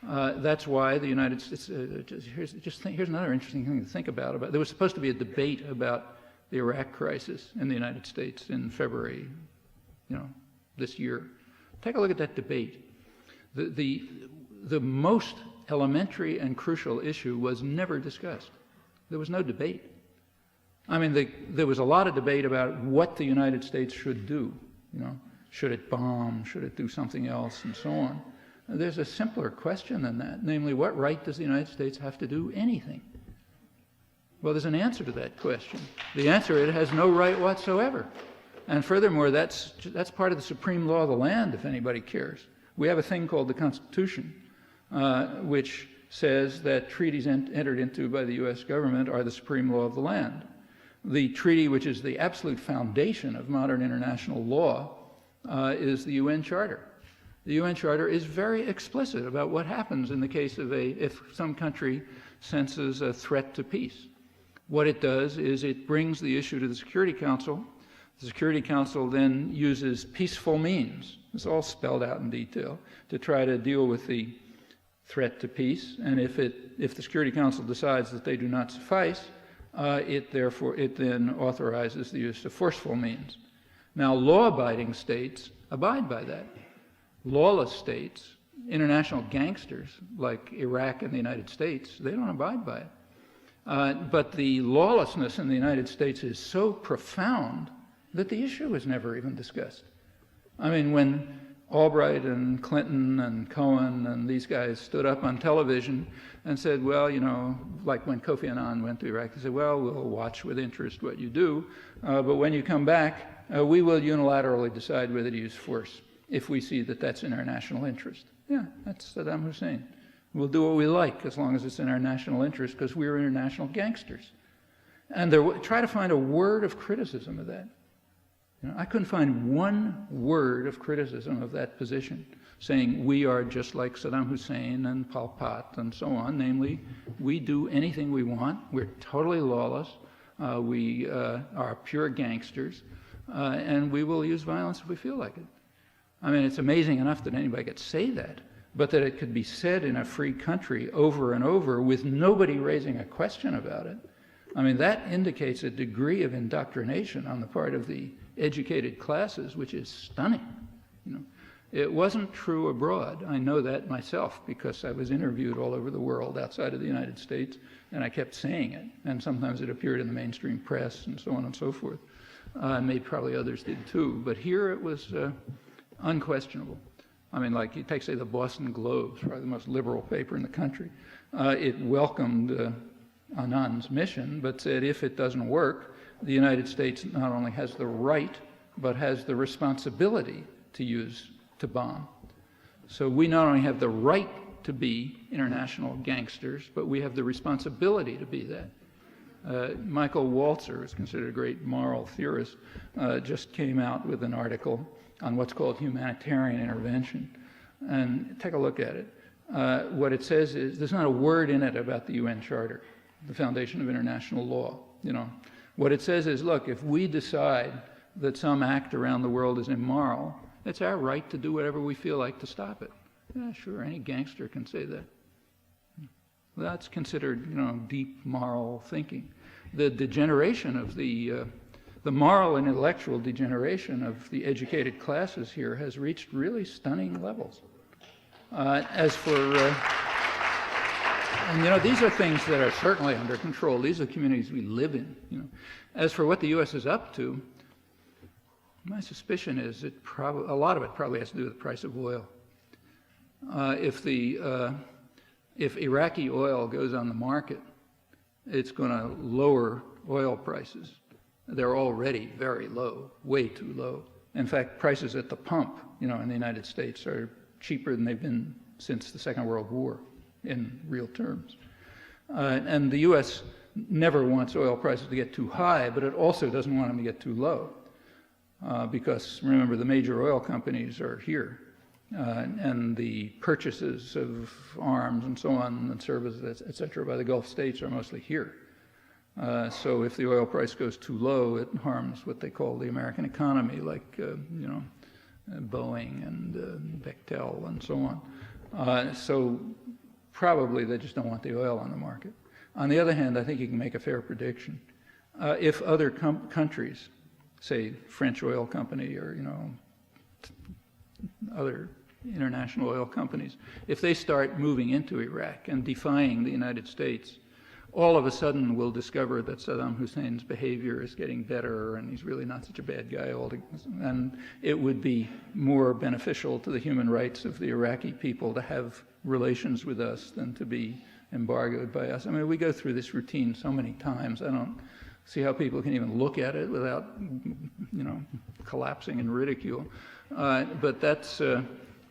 That's why the United States, here's another interesting thing to think about. There was supposed to be a debate about the Iraq crisis in the United States in February, you know, this year. Take a look at that debate. The most elementary and crucial issue was never discussed. There was no debate. I mean, there was a lot of debate about what the United States should do. You know, should it bomb? Should it do something else? And so on. There's a simpler question than that, namely, what right does the United States have to do anything? Well, there's an answer to that question. The answer is it has no right whatsoever. And furthermore, that's part of the supreme law of the land, if anybody cares. We have a thing called the Constitution. which says that treaties entered into by the U.S. government are the supreme law of the land. The treaty, which is the absolute foundation of modern international law, is the UN Charter. The UN Charter is very explicit about what happens in the case of if some country senses a threat to peace. What it does is it brings the issue to the Security Council. The Security Council then uses peaceful means, it's all spelled out in detail, to try to deal with the threat to peace. And if the Security Council decides that they do not suffice, it then authorizes the use of forceful means. Now, law-abiding states abide by that. Lawless states, international gangsters like Iraq and the United States, they don't abide by it. But the lawlessness in the United States is so profound that the issue was never even discussed. I mean, when Albright and Clinton and Cohen and these guys stood up on television and said, well, you know, like when Kofi Annan went to Iraq, they said, well, we'll watch with interest what you do, but when you come back, we will unilaterally decide whether to use force if we see that that's in our national interest. Yeah, that's Saddam Hussein. We'll do what we like as long as it's in our national interest because we're international gangsters. And try to find a word of criticism of that. You know, I couldn't find one word of criticism of that position, saying we are just like Saddam Hussein and Pol Pot and so on, namely, we do anything we want, we're totally lawless, we are pure gangsters, and we will use violence if we feel like it. I mean, it's amazing enough that anybody could say that, but that it could be said in a free country over and over with nobody raising a question about it. I mean, that indicates a degree of indoctrination on the part of the educated classes, which is stunning. You know, it wasn't true abroad. I know that myself because I was interviewed all over the world outside of the United States, and I kept saying it. And sometimes it appeared in the mainstream press and so on and so forth. Maybe probably others did too. But here it was unquestionable. I mean, like you take, say, the Boston Globe, probably the most liberal paper in the country. It welcomed Annan's mission, but said if it doesn't work, the United States not only has the right, but has the responsibility to bomb. So we not only have the right to be international gangsters, but we have the responsibility to be that. Michael Walzer, who's considered a great moral theorist, just came out with an article on what's called humanitarian intervention. And take a look at it. What it says is, there's not a word in it about the UN Charter, the foundation of international law. You know, what it says is, look, if we decide that some act around the world is immoral, it's our right to do whatever we feel like to stop it. Yeah, sure, any gangster can say that. That's considered, you know, deep moral thinking. The degeneration of the moral and intellectual degeneration of the educated classes here has reached really stunning levels. As for, and you know, these are things that are certainly under control. These are the communities we live in. You know, as for what the U.S. is up to, my suspicion is a lot of it probably has to do with the price of oil. If Iraqi oil goes on the market, it's going to lower oil prices. They're already very low, way too low. In fact, prices at the pump, you know, in the United States are cheaper than they've been since the Second World War in real terms. And the U.S. never wants oil prices to get too high, but it also doesn't want them to get too low. Because remember, the major oil companies are here. And the purchases of arms and so on and services, et cetera, by the Gulf states are mostly here. So if the oil price goes too low, it harms what they call the American economy, like you know, Boeing and Bechtel and so on. So probably they just don't want the oil on the market. On the other hand, I think you can make a fair prediction. If other countries, say French oil company or, you know, other international oil companies, if they start moving into Iraq and defying the United States, all of a sudden we'll discover that Saddam Hussein's behavior is getting better and he's really not such a bad guy, and it would be more beneficial to the human rights of the Iraqi people to have relations with us than to be embargoed by us. I mean, we go through this routine so many times, I don't see how people can even look at it without, you know, collapsing in ridicule. But that's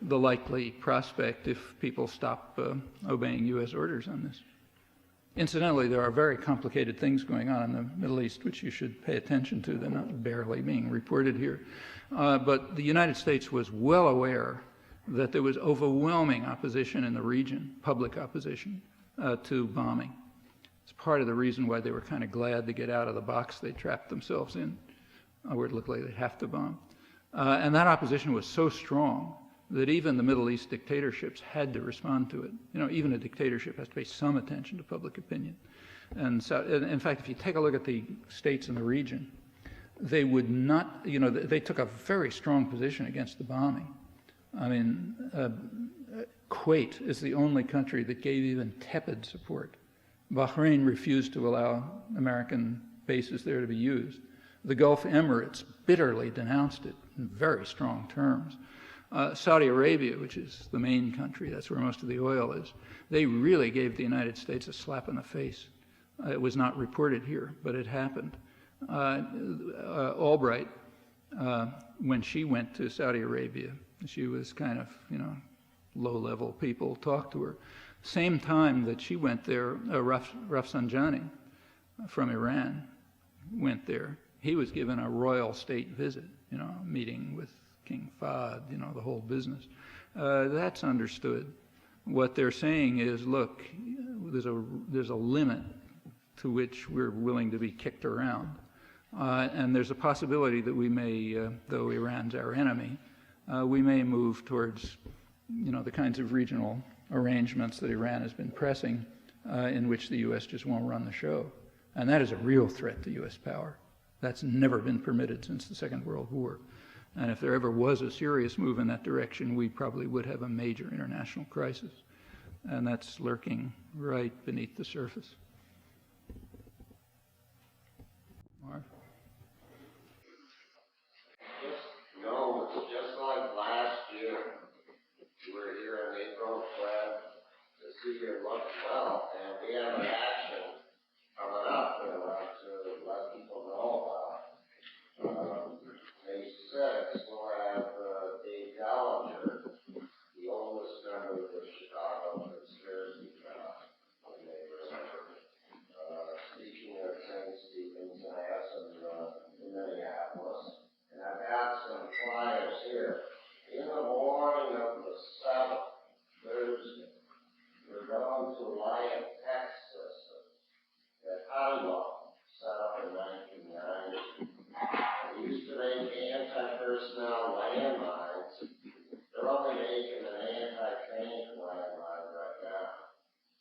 the likely prospect if people stop obeying U.S. orders on this. Incidentally, there are very complicated things going on in the Middle East which you should pay attention to. They're not barely being reported here. But the United States was well aware that there was overwhelming opposition in the region, public opposition, to bombing. It's part of the reason why they were kind of glad to get out of the box they trapped themselves in, where it looked like they'd have to bomb. And that opposition was so strong that even the Middle East dictatorships had to respond to it. You know, even a dictatorship has to pay some attention to public opinion. And so, in fact, if you take a look at the states in the region, they would not, you know, they took a very strong position against the bombing. I mean, Kuwait is the only country that gave even tepid support. Bahrain refused to allow American bases there to be used. The Gulf Emirates bitterly denounced it in very strong terms. Saudi Arabia, which is the main country, that's where most of the oil is, they really gave the United States a slap in the face. It was not reported here, but it happened. Albright, when she went to Saudi Arabia, she was kind of, you know, low-level people talked to her. Same time that she went there, Rafsanjani from Iran went there. He was given a royal state visit, you know, meeting with King Fahd, you know, the whole business. That's understood. What they're saying is, look, there's a limit to which we're willing to be kicked around. And there's a possibility that we may, though Iran's our enemy, we may move towards, you know, the kinds of regional arrangements that Iran has been pressing, in which the U.S. just won't run the show. And that is a real threat to U.S. power. That's never been permitted since the Second World War. And if there ever was a serious move in that direction, we probably would have a major international crisis. And that's lurking right beneath the surface. Marv? No, it's just like last year. We were here in April, glad to see your look well, and we have an action coming up that I'd like to let people know about. May 6th, we'll have Dave Gallagher, the oldest member of the Chicago Conspiracy Trial, you may remember, speaking at St. Stephen's, and I have some in Minneapolis. And I've got some flyers here. In the morning of the 7th, Thursday, we're going to light a tack system that Honeywell set up in 1990. They used to make anti-personnel landmines. They're only making an anti-tank landmine right now.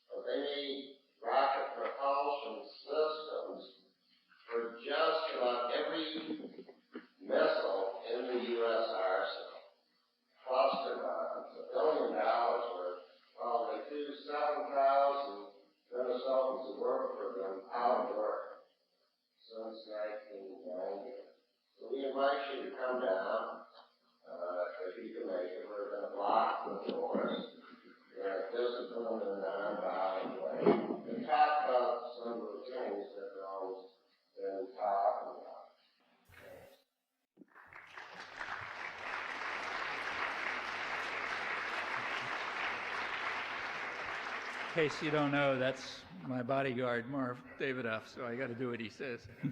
But they need rocket propulsion systems for just about every missile in the U.S. arsenal. Cluster bombs, $1 billion worth. Well, they do 7,000 Minnesotans who work for them out of work since 1990. So we invite you to come down, if you can make it. We're going to block the doors. We're going to discipline in a non-violent way and talk about some of the things that those been talking about. In case you don't know, that's my bodyguard, Marv Davidoff, so I got to do what he says. Could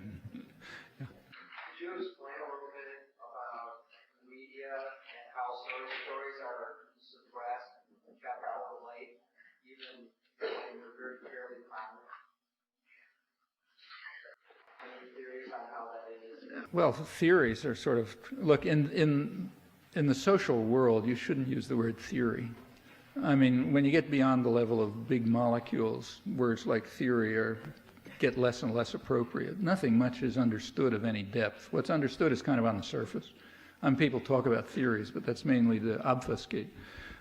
you explain a little bit about media and how stories are suppressed and kept out of the light, even when they're very fairly common? Any theories on how that is? Well, theories are sort of, look, in the social world, you shouldn't use the word theory. I mean, when you get beyond the level of big molecules, words like theory get less and less appropriate. Nothing much is understood of any depth. What's understood is kind of on the surface. People talk about theories, but that's mainly to obfuscate.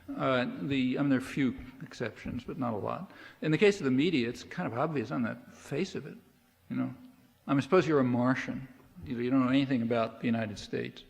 There are few exceptions, but not a lot. In the case of the media, it's kind of obvious on the face of it, you know. I mean, suppose you're a Martian. You don't know anything about the United States.